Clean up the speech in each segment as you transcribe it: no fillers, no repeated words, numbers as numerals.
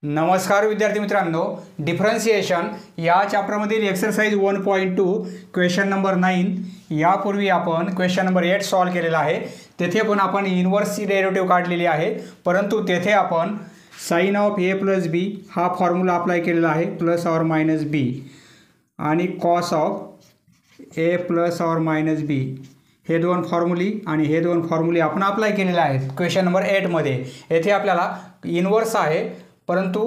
नमस्कार विद्यार्थी मित्रांनो, डिफरन्शिएशन या चॅप्टरमधील एक्सरसाइज 1.2 क्वेश्चन नंबर 9 यापूर्वी आपण क्वेश्चन नंबर 8 सॉल्व केलेला आहे। तेथे पण आपण इन्व्हर्सची डेरिव्हेटिव्ह काढलेली आहे, परंतु तेथे आपण sign of a plus b हा फॉर्म्युला अप्लाय केलेला आहे, प्लस ऑर मायनस बी, आणि cos of a plus or minus B हे दोन फॉर्म्युली आणि हे दोन फॉर्म्युले आपण अप्लाय केलेले आहेत क्वेश्चन नंबर 8 मध्ये। येथे आपल्याला इन्व्हर्स आहे, परंतु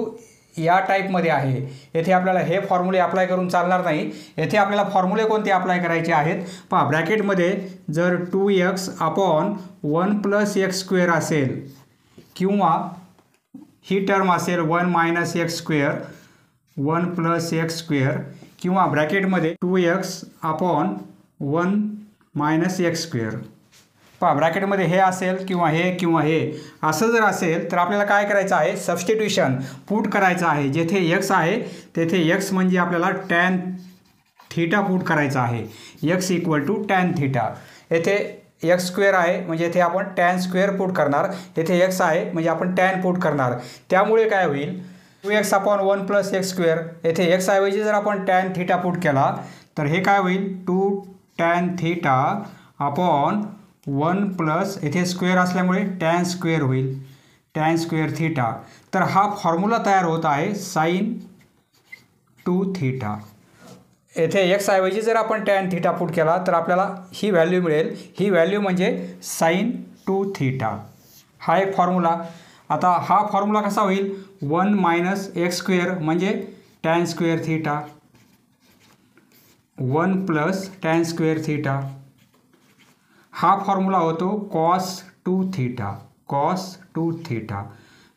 या टाईपमध्ये आहे। येथे आपल्याला हे फॉर्म्युले अप्लाय करून चालणार नाही। येथे आपल्याला फॉर्म्युले कोणते अप्लाय करायचे आहेत पहा, ब्रॅकेटमध्ये जर 2x upon 1 plus x square असेल किंवा ही टर्म असेल 1 minus x square 1 plus x square किंवा ब्रॅकेटमध्ये 2x upon 1 minus x square. पहा, ब्रॅकेटमध्ये हे असेल किंवा हे असं जर असेल तर आपल्याला काय करायचं आहे, सबस्टिट्यूशन पुट करायचं आहे। जेथे x आहे तेथे x म्हणजे आपल्याला टॅन थीटा पुट करायचा आहे, x equal to tan theta. येथे एक्स स्क्वेअर आहे म्हणजे येथे आपण टॅन स्क्वेअर पुट करणार, येथे x आहे म्हणजे आपण टॅन पुट करणार। त्यामुळे काय होईल, 2x upon 1 plus x square, येथे x ऐवजी जर आपण टॅन थीटा पुट केला तर हे काय होईल, 2 टॅन थीटा अपॉन 1 प्लस येथे स्क्वेअर असल्यामुळे टॅन स्क्वेअर होईल, टॅन स्क्वेअर थीटा। तर हा फॉर्म्युला तयार होत आहे साइन 2 थीटा। येथे x ऐवजी जर आपण टॅन थीटा पुट केला तर आपल्याला ही व्हॅल्यू मिळेल, ही व्हॅल्यू म्हणजे साइन 2 थीटा। हा एक फॉर्म्युला। आता हा फॉर्म्युला कसा होईल, 1 मायनस एक्स स्क्वेअर म्हणजे tan square theta 1 plus tan square theta. हा फॉर्म्युला होतो कॉस 2 थीटा, कॉस 2 थीटा।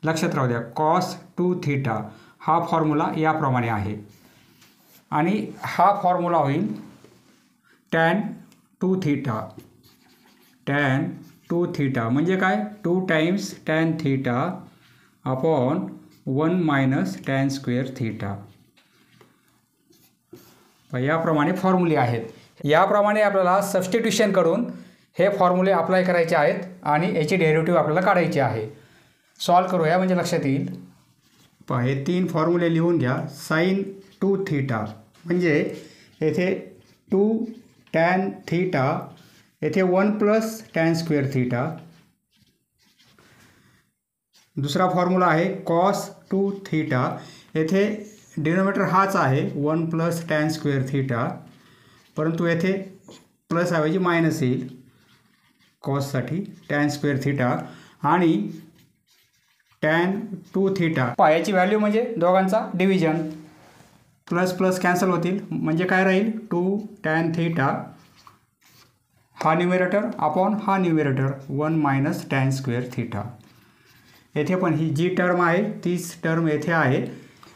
लक्षात राहू द्या, कॉस 2 थीटा हा फॉर्म्युला याप्रमाणे आहे। आणि हा फॉर्म्युला होईल टॅन 2 थीटा, टॅन 2 थीटा म्हणजे काय, 2 times tan theta upon 1 minus tan square theta. याप्रमाणे फॉर्म्युले आहेत। याप्रमाणे आपल्याला सबस्टिट्यूशन करून हे फॉर्म्युले अप्लाय करायचे आहेत आणि याची डेरिव्हेटिव्ह आपल्याला काढायची आहे। सॉल्व करूया म्हणजे लक्षात येईल। पहा, हे 3 फॉर्म्युले लिहून घ्या। साइन 2 थीटा म्हणजे येथे 2 टॅन थीटा, येथे 1 प्लस टॅन स्क्वेअर थीटा। दुसरा फॉर्म्युला आहे कॉस 2 थीटा, येथे डिनोमिनेटर हाच आहे 1 प्लस टॅन स्क्वेअर थीटा, परंतु येथे प्लस ऐवजी मायनस येईल कॉससाठी, टॅन स्क्वेअर थीटा आणि टॅन 2 थीटा। याची व्हॅल्यू म्हणजे दोघांचा डिव्हिजन, प्लस प्लस कॅन्सल होतील म्हणजे काय राहील, 2 टॅन थीटा हा न्यूमरेटर अपॉन हा numerator 1 minus tan square theta. येथे पण ही जी टर्म आहे तीच टर्म येथे आहे।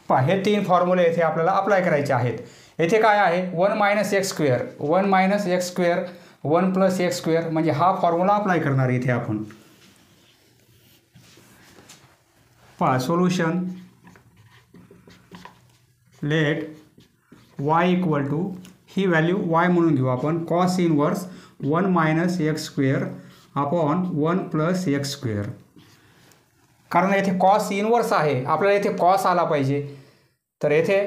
पहा, हे 3 फॉर्म्युले येथे आपल्याला अप्लाय करायचे आहेत। येथे काय आहे, 1 minus x square, 1 minus x square 1 plus x square म्हणजे हा फॉर्म्युला अप्लाय करणार येथे आपण। पहा, solution let y equal to, ही व्हॅल्यू y म्हणून घेऊ आपण, cos inverse 1 minus x square upon 1 plus x square. कारण येथे कॉस इनवर्स आहे, आपल्याला येथे कॉस आला पाहिजे, तर येथे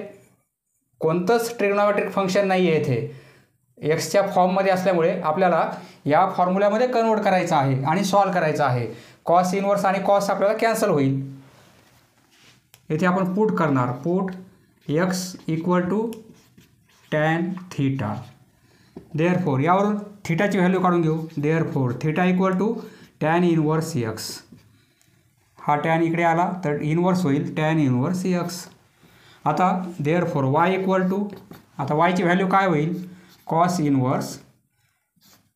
कोणतंच ट्रिग्नोमेट्रिक फंक्शन नाही आहे येथे, एक्सच्या फॉर्ममध्ये असल्यामुळे आपल्याला या फॉर्म्युल्यामध्ये कन्वर्ट करायचं आहे आणि सॉल्व करायचं आहे। कॉस इनवर्स आणि कॉस आपल्याला कॅन्सल होईल। येथे आपण पुट करणार, put x equal to tan theta. Therefore यावरून थीटाची व्हॅल्यू काढून घेऊ, therefore theta equal to tan inverse x। हा टॅन इकडे आला तर इनवर्स होईल टॅन इनवर्स x। आता देअरफॉर y इक्वल टू, आता y ची व्हॅल्यू काय होईल, कॉस इनवर्स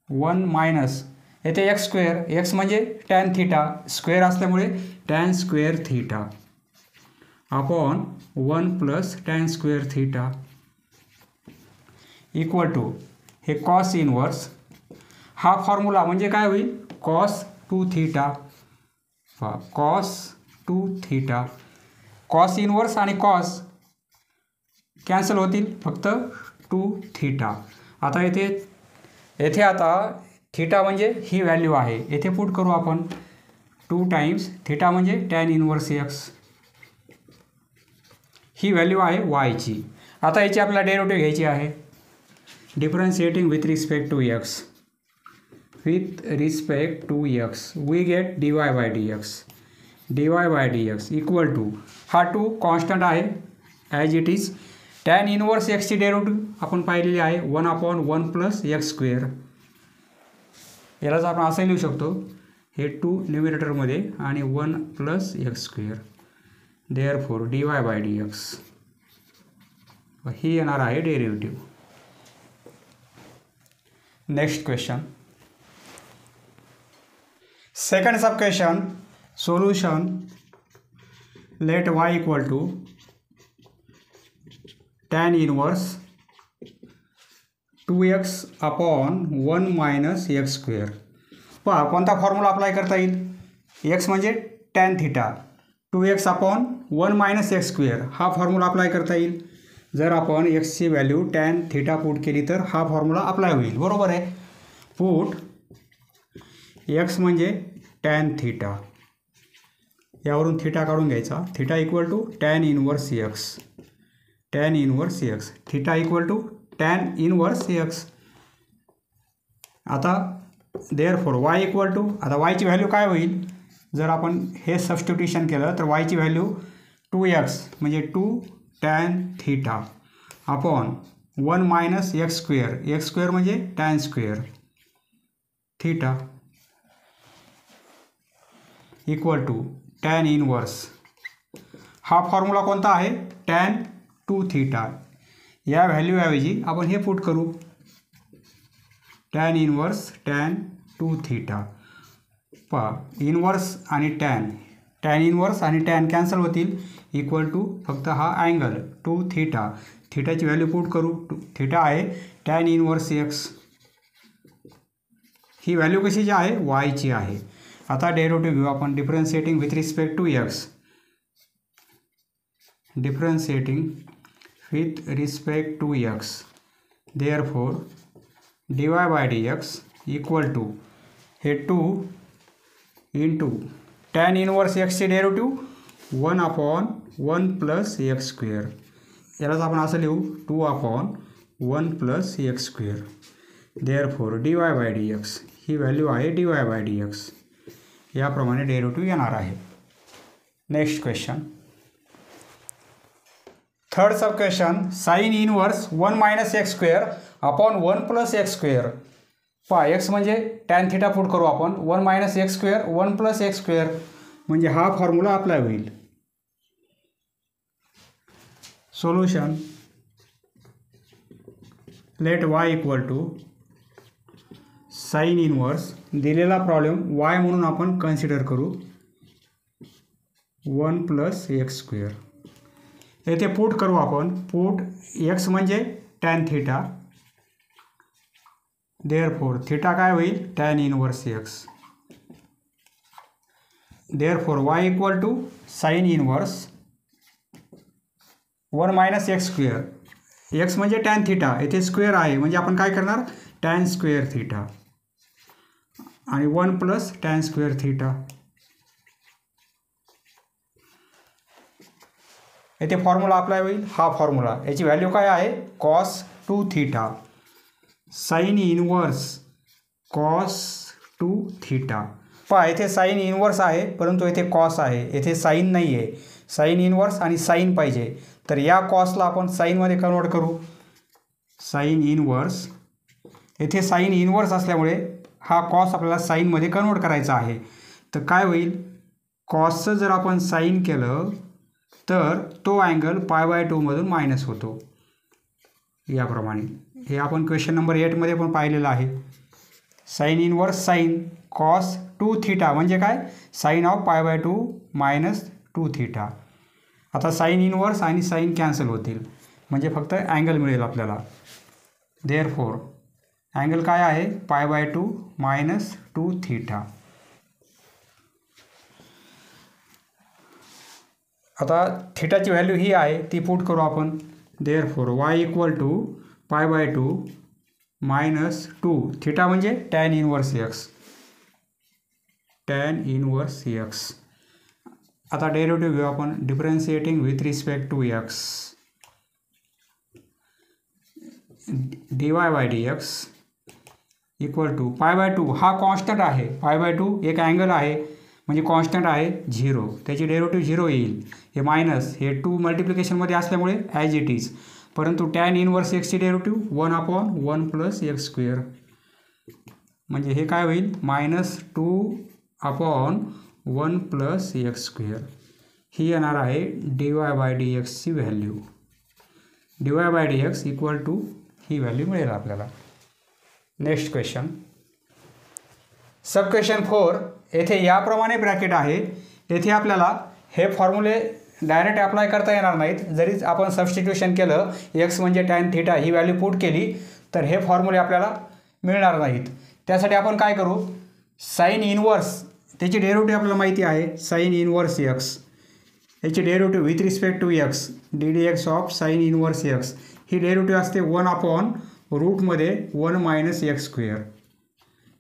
1 मायनस येथे एक्स स्क्वेअर, एक्स म्हणजे टॅन थीटा, स्क्वेअर असल्यामुळे tan square theta upon 1 plus tan square theta equal to हे कॉस इनवर्स, हा फॉर्म्युला म्हणजे काय होईल, cos 2 theta, cos 2 theta. Cos inverse आणि कॉस कॅन्सल होतील, फक्त 2 थीटा। आता येथे आता थीटा म्हणजे ही व्हॅल्यू आहे, येथे पुट करू आपण 2 टाइम्स थीटा म्हणजे टॅन इनवर्स एक्स ही व्हॅल्यू आहे वायची. आता याची आपल्याला डेरिव्हेटिव्ह घ्यायची आहे. Differentiating with respect to x. With respect to x we get dy by dx equal to, हा 2 कॉन्स्टंट आहे as it is. Tan inverse एक्सची डेरिव्हेटिव्ह आपण पाहिलेली आहे 1/1 प्लस एक्स स्क्वेअर. यालाच आपण असं लिहू शकतो, हे 2 न्यूमिरेटरमध्ये आणि 1 plus x square. Therefore dy by dx ही येणार आहे derivative. Next question. Second sub question. Solution. Let y equal to tan inverse 2x upon 1 minus x square. पहा कोणता फॉर्म्युला अप्लाय करता येईल. x म्हणजे tan theta, 2x upon 1 minus x square हा formula apply करता येईल. जर आपण एक्सची व्हॅल्यू tan थिटा पुट केली तर हा फॉर्म्युला अप्लाय होईल. बरोबर आहे. पुट x म्हणजे tan थिटा, यावरून थिटा काढून घ्यायचा. Theta equal to tan inverse x. tan inverse x. Theta equal to tan inverse x. आता देअरफॉर y इक्वल टू, आता yची व्हॅल्यू काय होईल जर आपण हे सबस्टिट्यूशन केलं तर yची व्हॅल्यू 2x म्हणजे 2 tan theta upon 1 minus x square. X square म्हणजे tan square theta equal to tan inverse. हा फॉर्म्युला कोणता आहे tan 2 थिटा. या व्हॅल्यूऐवजी आपण हे पुट करू tan इनवर्स tan 2 थिटा. पहा इनवर्स आणि tan इनवर्स आणि tan कॅन्सल होतील. इक्वल टू फक्त हा अँगल 2 थिटा. थिटाची व्हॅल्यू पुट करू. थिटा आहे tan इनवर्स x. ही व्हॅल्यू कशाची आहे वायची आहे. आता डेरिव्हेटिव्ह घेऊ आपण. Differentiating with respect to x. Differentiating with respect to x. Therefore dy by dx equal to हे 2 into tan इनवर्स x चे डेरिव्हेटिव्ह 1/1 प्लस एक्स स्क्वेअर. यालाच आपण असं लिहू 2/1 plus x square. Therefore dy by dx ही value आहे dy by dx. याप्रमाणे derivative येणार आहे. Next question. Third sub question. Sine inverse 1 minus x square upon 1 plus x square. पहा एक्स म्हणजे टॅन थिटा पुट करू आपण. 1 minus x square 1 plus x square म्हणजे हा फॉर्म्युला अप्लाय होईल. Solution. Let y equal to sine inverse. दिलेला problem y म्हणून आपण कन्सिडर करू 1 प्लस एक्स स्क्वेअर. येथे पुट करू आपण. पुट x म्हणजे tan थिटा. देअरफॉर थिटा काय होईल tan inverse x. Therefore y equal to sine inverse 1 minus x square. x म्हणजे tan थिटा, येथे स्क्वेअर आहे म्हणजे आपण काय करणार tan स्क्वेअर थिटा आणि 1 प्लस tan स्क्वेअर थिटा. येथे फॉर्म्युला अप्लाय होईल. हा फॉर्म्युला याची व्हॅल्यू काय आहे cos 2 theta. Sine inverse cos 2 theta. पहा येथे साइन इनवर्स आहे परंतु येथे कॉस आहे, येथे साइन नाही आहे. साइन इनवर्स आणि साइन पाहिजे तर या कॉसला आपण साइनमध्ये कन्वर्ट करू. साइन इनवर्स, येथे साइन इनवर्स असल्यामुळे हा कॉस आपल्याला साइनमध्ये कन्वर्ट करायचा आहे. तर काय होईल कॉसचं जर आपण साइन केलं तर तो अँगल π/2 मधून मायनस होतो. याप्रमाणे हे आपण क्वेश्चन नंबर 8 मध्ये पण पाहिलेलं आहे. Sine inverse sine cos 2 theta म्हणजे काय साइन ऑफ π/2 मायनस 2 थिटा. आता साइन इनवर्स आणि साइन कॅन्सल होतील म्हणजे फक्त अँगल मिळेल आपल्याला. देअरफॉर अँगल काय आहे π/2 मायनस 2 थिटा. आता थिटाची व्हॅल्यू ही आहे ती पुट करू आपण. Therefore y equal to π/2 minus 2 theta म्हणजे tan inverse x. tan inverse x आता डेरिव्हेटिव्ह घेऊ आपण differentiating with respect to x. dy/dx equal to π/2. हा कॉन्स्टंट आहे. π/2 एक अँगल आहे म्हणजे कॉन्स्टंट आहे 0. त्याची डेरिव्हेटिव्ह 0 येईल. हे मायनस हे 2 मल्टिप्लिकेशनमध्ये असल्यामुळे ॲज इट इज. परंतु टॅन इनवर्स एक्सची डेरिव्हेटिव्ह 1/1 + x². म्हणजे हे काय होईल -2/1 + x². ही येणार आहे dy/dxची व्हॅल्यू. dy/dx इक्वल टू ही व्हॅल्यू मिळेल आपल्याला. Next question. Sub question 4. येथे याप्रमाणे ब्रॅकेट आहे. येथे आपल्याला हे फॉर्म्युले डायरेक्ट अप्लाय करता येणार नाहीत. जरीच आपण सबस्टिट्यूशन केलं x म्हणजे tan θ ही व्हॅल्यू पुट केली तर हे फॉर्म्युले आपल्याला मिळणार नाहीत. त्यासाठी आपण काय करू, साइन इनवर्स त्याची डेरिव्हेटिव्ह आपल्याला माहिती आहे. साइन इनवर्स x याची derivative with respect to x ddx of sine inverse x ही डेरिव्हेटिव्ह असते 1/√1 - x².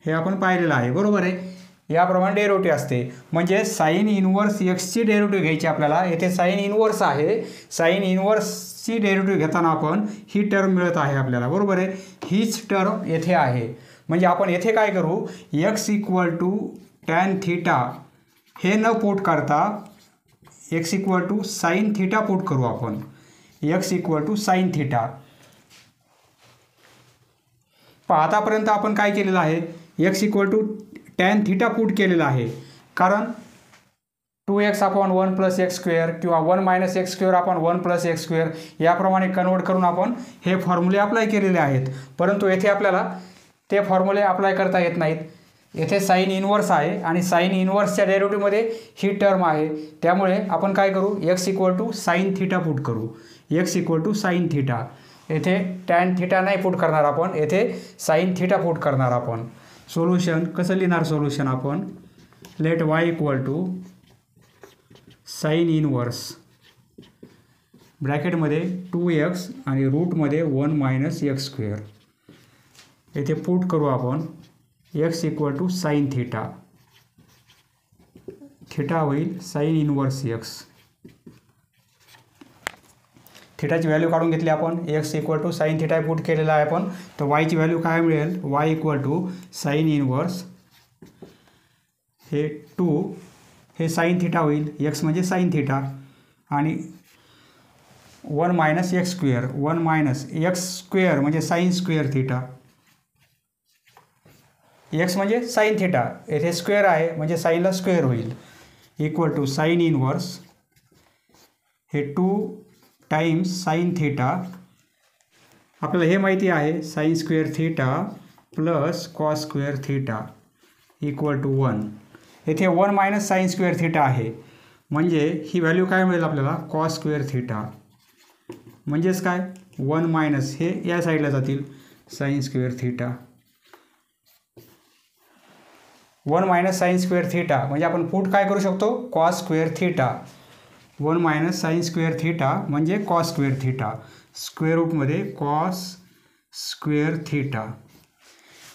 हे आपण पाहिलेलं आहे बरोबर आहे. याप्रमाणे डेरिव्हेटिव्ह असते. म्हणजे साइन इनवर्स एक्सची डेरिव्हेटिव्ह घ्यायची आपल्याला. येथे साइन इनवर्स आहे. साइन इनवर्सची डेरिव्हेटिव्ह घेताना आपण ही टर्म मिळत आहे आपल्याला बरोबर आहे. हीच टर्म येथे आहे. म्हणजे आपण येथे काय करू, x इक्वल टू tan θ हे न पुट करता x equal to sine θ put करू आपण. x equal to sine θ. आतापर्यंत आपण काय केलेलं आहे, x equal to tan θ put केलेलं आहे. कारण 2x/1 + x² किंवा 1 - x²/1 + x² याप्रमाणे कन्वर्ट करून आपण हे फॉर्म्युले अप्लाय केलेले आहेत. परंतु येथे आपल्याला ते फॉर्म्युले अप्लाय करता येत नाहीत. येथे साइन इनवर्स आहे आणि साइन इनवर्सच्या डेरिव्हेटिव्हमध्ये ही टर्म आहे. त्यामुळे आपण काय करू, x equal to sine θ put करू. x equal to sine θ. येथे tan θ नाही पुट करणार आपण, येथे साइन θ पुट करणार आपण. सोल्युशन कसं लिहिणार, सोल्युशन आपण let y equal to sine inverse ब्रॅकेटमध्ये 2x आणि रूटमध्ये 1 - x². येथे पुट करू आपण x इक्वल टू साइन θ. θ होईल साइन इनवर्स x. थीटाची व्हॅल्यू काढून घेतली आपण. x equal to sine θ put केलेला आहे आपण. तर y ची व्हॅल्यू काय मिळेल, y equal to sine inverse हे 2 हे साइन θ होईल. x म्हणजे साइन θ आणि 1 - x². 1 - x² म्हणजे साइन स्क्वेअर θ. x म्हणजे साइन θ, येथे स्क्वेअर आहे म्हणजे साईनला स्क्वेअर होईल. इक्वल टू साइन इनवर्स हे 2 टाइम्स साइन θ. आपल्याला हे माहिती आहे sine square θ plus cos square θ equal to 1. येथे 1 - साइन स्क्वेअर θ आहे म्हणजे ही व्हॅल्यू काय मिळेल आपल्याला, कॉस स्क्वेअर θ. म्हणजेच काय 1 - हे या साईडला जातील साइन स्क्वेअर θ. 1 - साइन स्क्वेअर θ म्हणजे आपण पुट काय करू शकतो, कॉस स्क्वेअर θ. 1 - साइन स्क्वेअर θ म्हणजे कॉस स्क्वेअर θ. स्क्वेअर रूटमध्ये cos square θ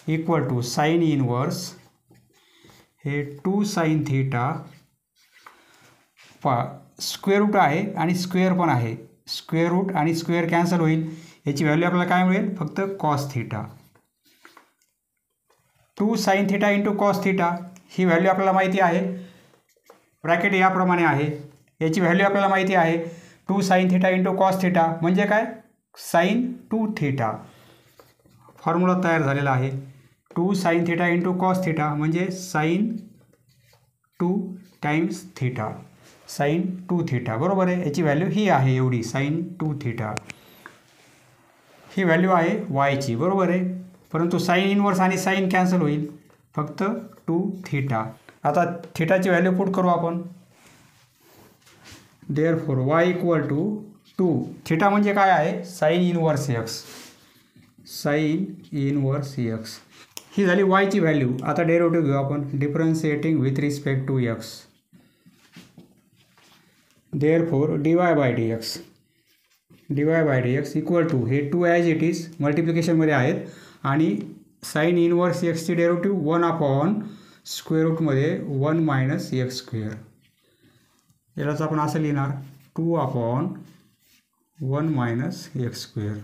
equal to sine inverse हे 2 साइन θ. स्क्वेअर रूट आहे आणि स्क्वेअर पण आहे. स्क्वेअर रूट आणि स्क्वेअर कॅन्सल होईल. याची व्हॅल्यू आपल्याला काय मिळेल, फक्त कॉस θ. 2 साइन θ इंटू कॉस θ ही व्हॅल्यू आपल्याला माहिती आहे. ब्रॅकेट याप्रमाणे आहे. याची व्हॅल्यू आपल्याला माहिती आहे 2 साइन θ इंटू कॉस θ म्हणजे काय, साइन 2θ. फॉर्म्युला तयार झालेला आहे. 2 साइन θ इंटू कॉस θ म्हणजे साइन 2 टाइम्स θ, साइन 2θ बरोबर आहे. याची व्हॅल्यू ही आहे एवढी साइन 2θ. ही व्हॅल्यू आहे वायची बरोबर आहे. परंतु साइन इनवर्स आणि साइन कॅन्सल होईल, फक्त 2θ. आता थीटाची व्हॅल्यू पुट करू आपण. Therefore y equal to 2. Theta म्हणजे काय आहे, sine inverse x. Sine inverse x ही झाली y ची व्हॅल्यू. आता डेरिव्हेटिव्ह घेऊ आपण differentiating with respect to x. Therefore dy/dx equal to हे 2 ॲज इट इज मल्टिप्लिकेशनमध्ये आहेत आणि साइन इनवर्स एक्सची डेरिव्हेटिव्ह 1/√1 - x². यालाच आपण असं लिहिणार 2/1 minus x square.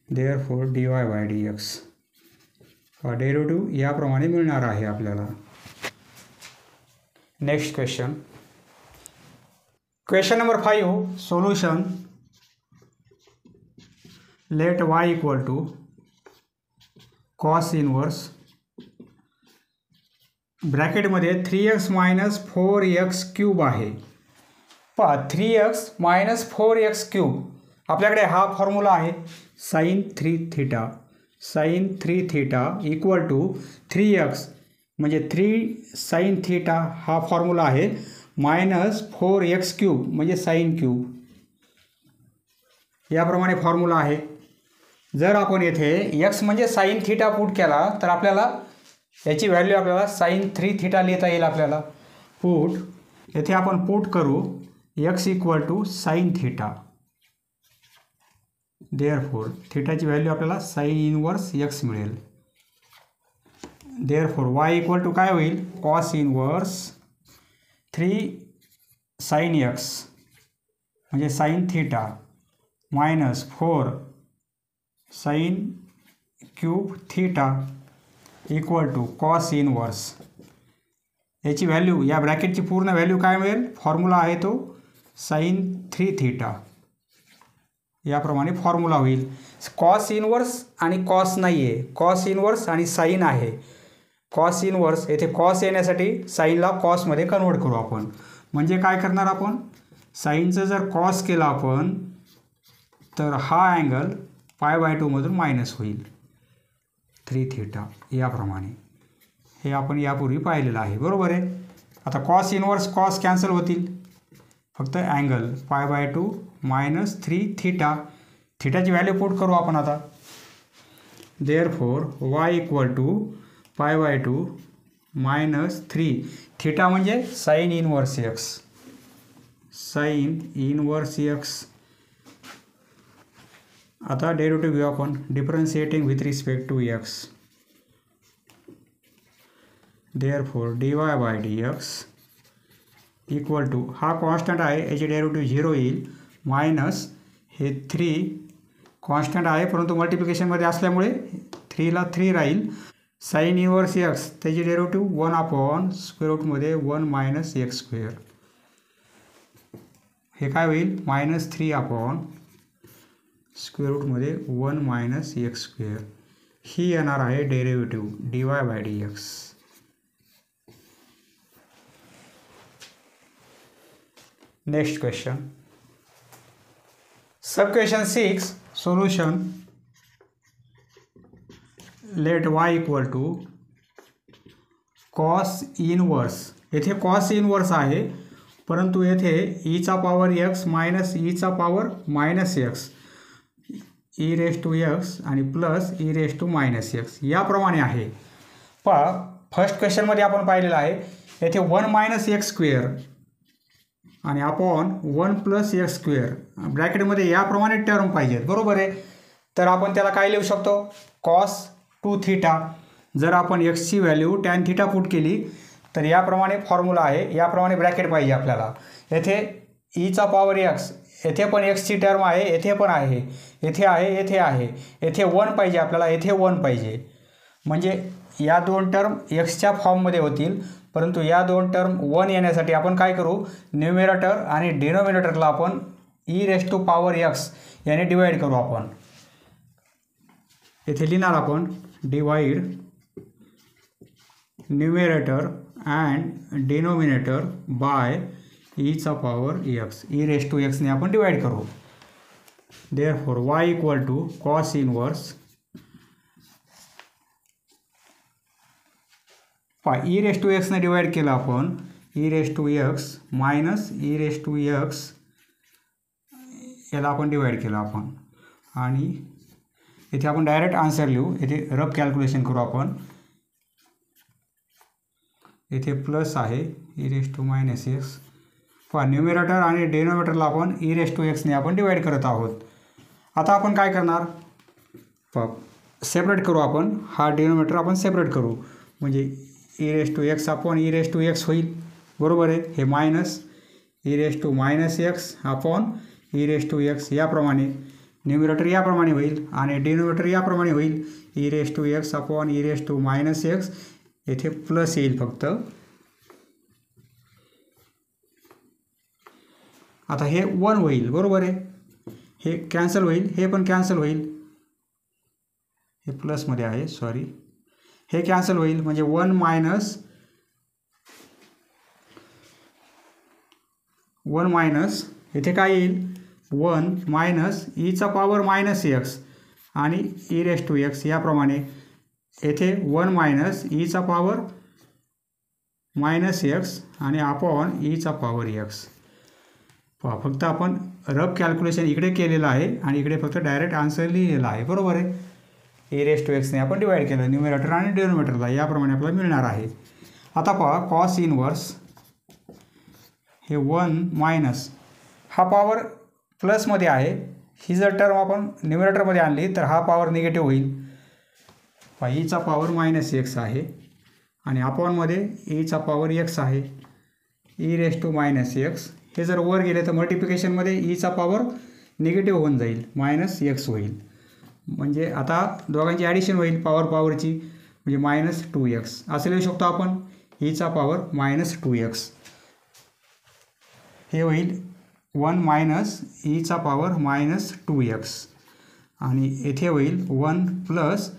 Therefore dy by dx हा डेरिव्हेटिव्ह याप्रमाणे मिळणार आहे आपल्याला. Next question. Question number 5. Solution. Let y equal to cos inverse ब्रॅकेटमध्ये 3x मायनस 4x क्यूब आहे. पहा 3x मायनस 4x क्यूब आपल्याकडे हा फॉर्म्युला आहे sign 3 theta equal to 3x म्हणजे 3 साइन थीटा हा फॉर्म्युला आहे मायनस 4x क्यूब म्हणजे साइन क्यूब. याप्रमाणे फॉर्म्युला आहे. जर आपण येथे x म्हणजे साइन थीटा पुट केला तर आपल्याला याची व्हॅल्यू आपल्याला साइन 3 थीटा लिहिता येईल. आपल्याला पुट येथे आपण पुट करू x equal to sine theta. Therefore थीटाची व्हॅल्यू आपल्याला साइन इनवर्स x मिळेल. देअरफॉर y इक्वल टू काय होईल कॉस इनवर्स 3 साइन x म्हणजे sine theta minus 4 sine cube theta equal to cos inverse. याची व्हॅल्यू या ब्रॅकेटची पूर्ण व्हॅल्यू काय मिळेल फॉर्म्युला आहे तो साइन 3 थीटा. याप्रमाणे फॉर्म्युला होईल. कॉस इनवर्स आणि कॉस नाही आहे, कॉस इनवर्स आणि साइन आहे. कॉस इनवर्स येथे कॉस येण्यासाठी साइनला कॉसमध्ये कन्वर्ट करू आपण. म्हणजे काय करणार आपण साइनचं जर कॉस केला आपण तर हा अँगल π/2 मधून मायनस होईल 3 थीटा. याप्रमाणे हे आपण यापूर्वी पाहिलेलं आहे. बरोबर आहे. आता कॉस इनवर्स कॉस कॅन्सल होतील, फक्त अँगल π/2 मायनस 3 थीटा. थीटाची व्हॅल्यू पुट करू आपण आता. Therefore y equal to π/2 minus 3 theta म्हणजे sine inverse x. Sine inverse x. आता डेरिव्हेटिव्ह घेऊ आपण differentiating with respect to x. Therefore dy by dx equal to हा कॉन्स्टंट आहे याची डेरिव्हेटिव्ह 0 येईल मायनस हे 3 कॉन्स्टंट आहे परंतु मल्टिप्लिकेशनमध्ये असल्यामुळे 3ला 3 राहील. साइन इनवर्स x त्याची डेरिव्हेटिव्ह 1/√मध्ये 1 मायनस एक्स स्क्वेअर. हे काय होईल मायनस 3/√मध्ये 1 मायनस एक्स स्क्वेअर. ही येणार आहे derivative dy by dx. Next question. Sub question 6. Solution. Let y equal to cos inverse. येथे कॉस इनवर्स आहे परंतु येथे ईचा पॉवर x मायनस ईचा power minus x e raise to x आणि plus e raise to minus x याप्रमाणे आहे. पहा फर्स्ट क्वेश्चनमध्ये आपण पाहिलेलं आहे येथे 1 मायनस एक्स स्क्वेअर आणि अपॉन 1 प्लस एक्स स्क्वेअर ब्रॅकेटमध्ये याप्रमाणे टर्म पाहिजेत. बरोबर आहे. तर आपण त्याला काय लिहू शकतो कॉस 2 थीटा. जर आपण एक्सची व्हॅल्यू टॅन थीटा पुट केली तर याप्रमाणे फॉर्म्युला आहे, याप्रमाणे ब्रॅकेट पाहिजे आपल्याला. येथे ईचा पॉवर x येथे पण एक्सची टर्म आहे, येथे पण आहे, येथे आहे, येथे आहे, येथे 1 पाहिजे आपल्याला, येथे 1 पाहिजे. म्हणजे या दोन टर्म एक्सच्या फॉर्ममध्ये होतील परंतु या दोन टर्म 1 येण्यासाठी आपण काय करू न्यूमरेटर आणि डिनोमिनेटरला आपण e raise to power x याने डिवाइड करू. आपण येथे लिहिणार आपण divide numerator and denominator by ईचा power x. E raise to x ने आपण डिवाइड करू. Therefore y equal to cos inverse e raise to x ने डिवाइड केलं आपण e raise to x minus e raise to x याला आपण divide केलं आपण आणि इथे आपण डायरेक्ट आन्सर लिहू. इथे रफ कॅल्क्युलेशन करू आपण. इथे प्लस आहे e raise to minus x. पहा न्यूमरेटर आणि डिनोमिनेटरला आपण ई रेस टू एक्सने आपण डिवाइड करत आहोत. आता आपण काय करणार सेपरेट करू आपण. हा डिनोमिनेटर आपण सेपरेट करू म्हणजे e raise to x upon e raise to x होईल. बरोबर आहे. हे मायनस e⁻x अपॉन e⁻x याप्रमाणे न्यूमरेटर याप्रमाणे होईल आणि डिनोमिनेटर याप्रमाणे होईल e⁻x अपॉन e⁻x येथे प्लस येईल फक्त. आता हे 1 होईल बरोबर आहे, हे कॅन्सल होईल, हे पण कॅन्सल होईल, हे प्लसमध्ये आहे सॉरी, हे कॅन्सल होईल म्हणजे 1 मायनस इथे काय येईल 1 मायनस e⁻ -x आणि e⁻x याप्रमाणे येथे 1 मायनस e⁻ -x आणि अपॉन e⁻x. पहा फक्त आपण रफ कॅल्क्युलेशन इकडे केलेलं आहे आणि इकडे फक्त डायरेक्ट आन्सर लिहिलेला आहे बरोबर आहे. e⁻x ने आपण डिवाइड केलं न्यूमरेटर आणि डिनोमिनेटरला, याप्रमाणे आपल्याला मिळणार आहे. आता पहा कॉस इनवर्स हे 1 मायनस हा पॉवर प्लसमध्ये आहे, ही जर टर्म आपण न्यूमरेटरमध्ये आणली तर हा पॉवर निगेटिव्ह होईल. पहा e⁻x आहे आणि अपॉनमध्ये e⁻x आहे e⁻x. हे जर वर गेले तर मल्टिप्लिकेशनमध्ये ईचा पॉवर निगेटिव्ह होऊन जाईल -x होईल. म्हणजे आता दोघांची ॲडिशन होईल पॉवरची म्हणजे -2x असं लिहू शकतो आपण. ईचा पॉवर -2x हे होईल 1 मायनस ईचा पॉवर -2x आणि येथे होईल 1 प्लस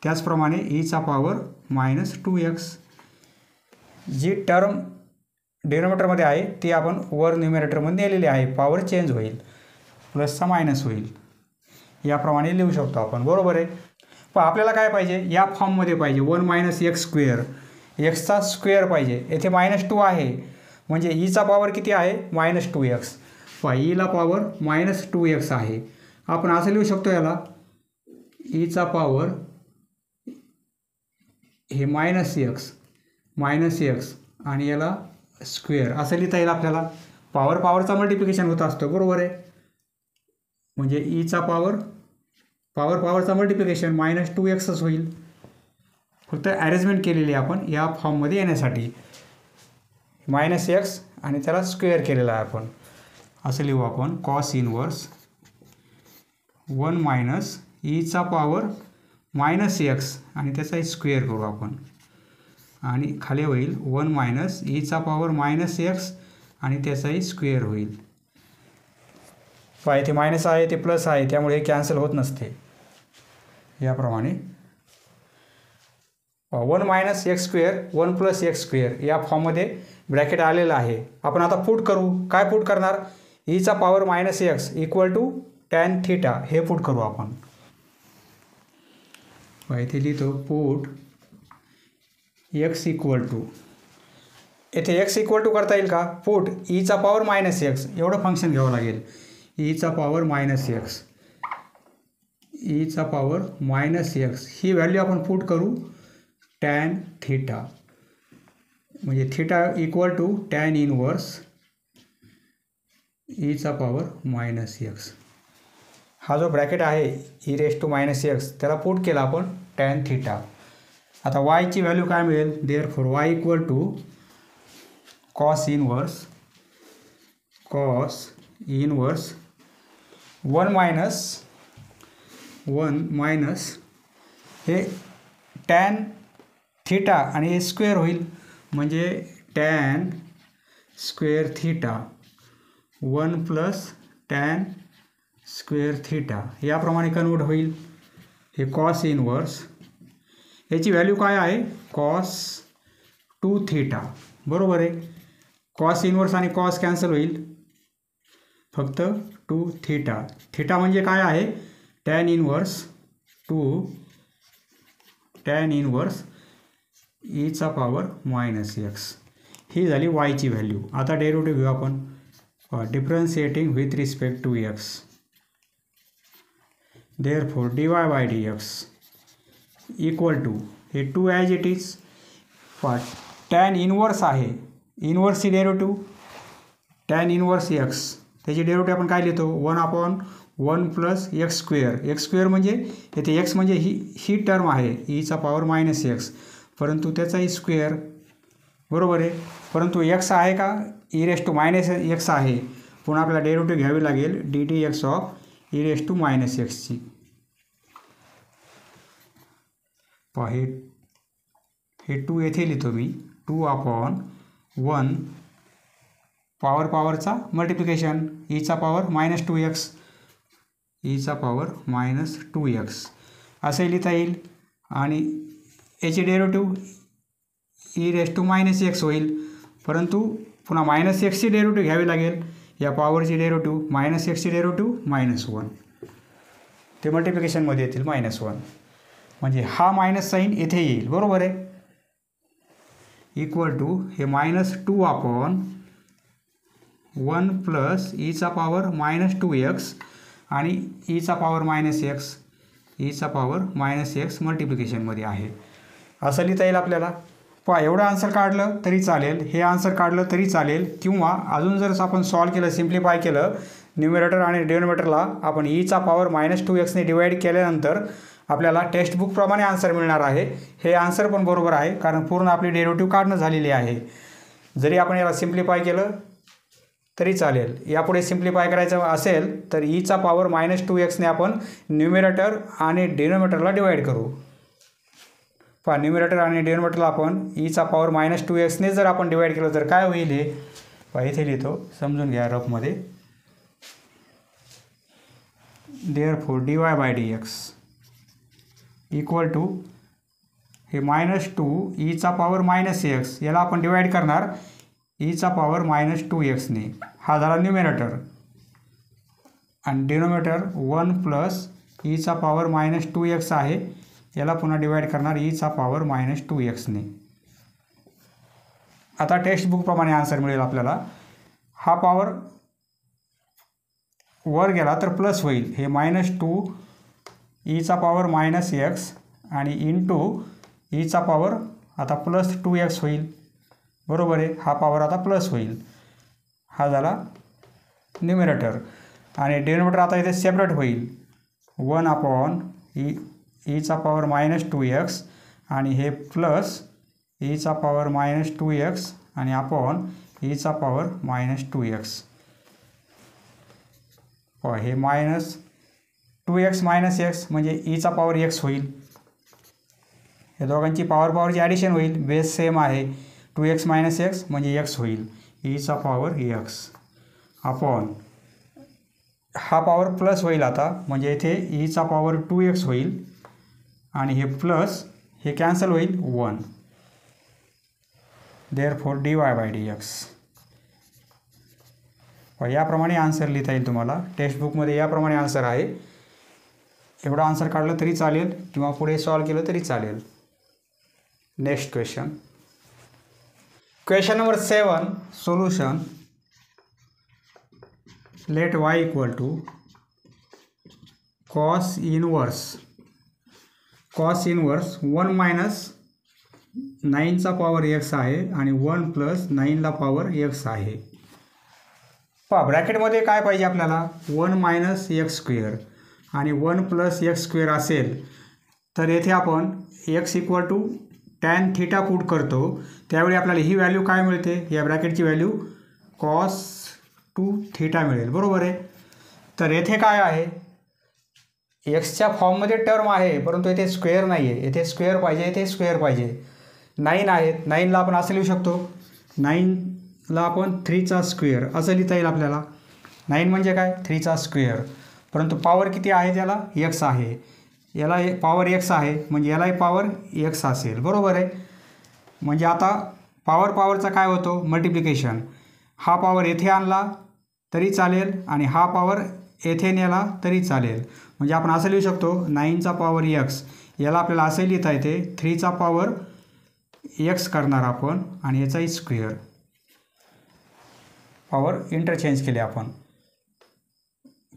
त्याचप्रमाणे ईचा पॉवर -2x. जी टर्म डिनोमिनेटरमध्ये आहे ती आपण वर न्यूमरेटरमध्ये नेलेली आहे, पॉवर चेंज होईल, प्लसचा मायनस होईल, याप्रमाणे लिहू शकतो आपण बरोबर आहे. पण आपल्याला काय पाहिजे या फॉर्ममध्ये पाहिजे 1 मायनस x स्क्वेअर, एक्सचा स्क्वेअर पाहिजे. येथे -2 आहे म्हणजे ईचा पॉवर किती आहे -2x. पहा ईला पॉवर -2x आहे, आपण असं लिहू शकतो याला ईचा पॉवर हे -x आणि याला स्क्वेअर असं लिहिता येईल आपल्याला. पॉवरचा मल्टिप्लिकेशन होत असतं बरोबर आहे, म्हणजे ईचा पॉवरचा मल्टिप्लिकेशन -2xच होईल. फक्त ॲरेंजमेंट केलेली आहे आपण या फॉर्ममध्ये येण्यासाठी, -x आणि त्याला स्क्वेअर केलेला आहे आपण. असं लिहू आपण कॉस इनवर्स 1 मायनस ईचा पॉवर -x आणि त्याचा स्क्वेअर करू आपण आणि खाली होईल 1 मायनस ईचा पॉवर -x आणि त्याचाही स्क्वेअर होईल. पहा इथे मायनस आहे ते प्लस आहे त्यामुळे हे कॅन्सल होत नसते. याप्रमाणे 1 minus x square 1 plus x square या फॉर्ममध्ये ब्रॅकेट आलेलं आहे. आपण आता पुट करू, काय पुट करणार ईचा power -x equal to tan theta हे पुट करू आपण. इथे लिहितो पुट x इक्वल टू, येथे x इक्वल टू करता येईल का पुट ईचा पॉवर -x एवढं फंक्शन घ्यावं लागेल. ईचा पॉवर -x ही व्हॅल्यू आपण पुट करू tan थीटा, म्हणजे theta equal to tan inverse ईचा पॉवर -x. हा जो ब्रॅकेट आहे e⁻x त्याला पुट केला आपण tan थीटा. आता वायची व्हॅल्यू काय मिळेल, therefore y equal to cos inverse 1 minus हे tan थीटा आणि हे स्क्वेअर होईल म्हणजे tan square theta 1 plus tan square theta याप्रमाणे कन्वर्ट होईल. हे कॉस इनवर्स याची व्हॅल्यू काय आहे कॉस 2 थीटा बरोबर आहे. कॉस इनवर्स आणि कॉस कॅन्सल होईल, फक्त 2 थीटा. थीटा म्हणजे काय आहे tan इनवर्स ईचा पॉवर -x. ही झाली वायची व्हॅल्यू. आता डेरिव्हेटिव्ह घेऊ आपण differentiating with respect to x. Therefore dy/dx equal to हे 2 as it is tan inverse आहे, इनवर्सची डेरिव्हेटिव्ह tan इनवर्स x त्याची डेरिव्हेटिव्ह आपण काय लिहितो 1/1 प्लस x स्क्वेअर म्हणजे येथे x म्हणजे ही टर्म आहे ईचा पॉवर -x परंतु त्याचाही स्क्वेअर बरोबर आहे. परंतु x आहे का e raise to minus x आहे, पुन्हा आपल्याला डेरिव्हेटिव्ह घ्यावी लागेल d t x of e raise to minus एक्सची. पहा हे 2 येथे लिहितो मी. 2/1 पॉवरचा मल्टिप्लिकेशन ईचा पॉवर -2x ईचा पॉवर -2x असे लिहिता येईल. आणि याची derivative e raise to minus x होईल, परंतु पुन्हा -x ची डेरिव्हेटिव्ह घ्यावी लागेल. या पॉवरची डेरिव्हेटिव्ह -x ची डेरिव्हेटिव्ह -1 ते मल्टिप्लिकेशनमध्ये येतील -1, म्हणजे हा मायनस साईन येथे येईल. बरोबर आहे. इक्वल टू हे -2/1 प्लस ईचा पॉवर -2x आणि Icha power -x Icha power -x मल्टिप्लिकेशनमध्ये आहे असं लिहिता येईल आपल्याला. पहा एवढं आन्सर काढलं तरी चालेल, हे आन्सर काढलं तरी चालेल, किंवा अजून जर आपण सॉल्व केलं, सिम्प्लिफाय केलं, न्यूमरेटर आणि डिनोमिनेटरला आपण ईचा पॉवर -2xने डिवाईड केल्यानंतर आपल्याला टेक्स्टबुकप्रमाणे आन्सर मिळणार आहे. हे आन्सर पण बरोबर आहे, कारण पूर्ण आपली डेरिव्हेटिव्ह काढणं झालेली आहे. जरी आपण याला सिम्प्लिफाय केलं तरी चालेल. यापुढे सिम्प्लिफाय करायचं असेल तर ईचा पॉवर -2xने आपण न्यूमरेटर आणि डिनोमिनेटरला डिवाईड करू. पहा न्यूमरेटर आणि डिनोमिनेटरला आपण ईचा पॉवर -2xने जर आपण डिवाईड केलं तर काय होईल हे पहा इथे लिहितो, समजून घ्या रफमध्ये. देअरफॉर dy/dx इक्वल टू हे -2 ईचा पॉवर -x याला आपण डिवाईड करणार ईचा पॉवर -2xने. हा झाला न्यूमरेटर. आणि denominator 1 plus Icha power -2x आहे, याला पुन्हा डिवाईड करणार ईचा पॉवर -2xने. आता टेक्स्टबुकप्रमाणे आन्सर मिळेल आपल्याला. हा पॉवर वर गेला तर प्लस होईल, हे -2 ईचा पॉवर -x आणि इंटू ईचा पॉवर आता +2x होईल. बरोबर आहे. हा पॉवर आता प्लस होईल. हा झाला न्यूमरेटर. आणि डिनोमिनेटर आता इथे सेपरेट होईल. 1/e ईचा पॉवर -2x आणि हे प्लस ईचा पॉवर -2x आणि अपॉन ईचा पॉवर -2x. हे -2x -x म्हणजे ईचा पॉवर x होईल. या दोघांची पॉवरची ॲडिशन होईल, बेस सेम आहे. 2x -x म्हणजे x होईल, ईचा पॉवर x अपॉन हा पॉवर प्लस होईल आता, म्हणजे इथे ईचा पॉवर 2x होईल आणि हे प्लस हे कॅन्सल होईल 1. Therefore dy/dx. याप्रमाणे आन्सर लिहिता येईल तुम्हाला. टेक्स्टबुकमध्ये याप्रमाणे आन्सर आहे. एवढा आन्सर काढलं तरी चालेल किंवा पुढे सॉल्व केलं तरी चालेल. Next question. Question number 7. Solution. Let y equal to cos inverse 1 minus 9चा पॉवर x आहे आणि 1 प्लस 9ला पॉवर x आहे. पहा ब्रॅकेटमध्ये काय पाहिजे आपल्याला, 1 मायनस x² आणि 1 प्लस x² असेल तर येथे आपण x equal to tan theta put करतो, त्यावेळी आपल्याला ही व्हॅल्यू काय मिळते, या ब्रॅकेटची व्हॅल्यू cos 2θ मिळेल. बरोबर आहे. तर येथे काय आहे, एक्सच्या फॉर्ममध्ये टर्म आहे, परंतु येथे स्क्वेअर नाही आहे. येथे स्क्वेअर पाहिजे, येथे स्क्वेअर पाहिजे. 9 आहेत, 9ला आपण असं लिहू शकतो, 9ला आपण 3चा स्क्वेअर असं लिहिता येईल आपल्याला. 9 म्हणजे काय, 3चा स्क्वेअर. परंतु पॉवर किती आहे त्याला, x आहे. याला पॉवर x आहे, म्हणजे यालाही पॉवर x असेल. बरोबर आहे. म्हणजे आता पॉवरचा काय होतो, मल्टिप्लिकेशन. हा पॉवर येथे आणला तरी चालेल आणि हा पॉवर येथे नेला तरी चालेल. म्हणजे आपण असं लिहू शकतो 9चा पॉवर x, याला आपल्याला असं लिहिता येते 3चा पॉवर x करणार आपण आणि याचाही स्क्वेअर. पॉवर इंटरचेंज केले आपण.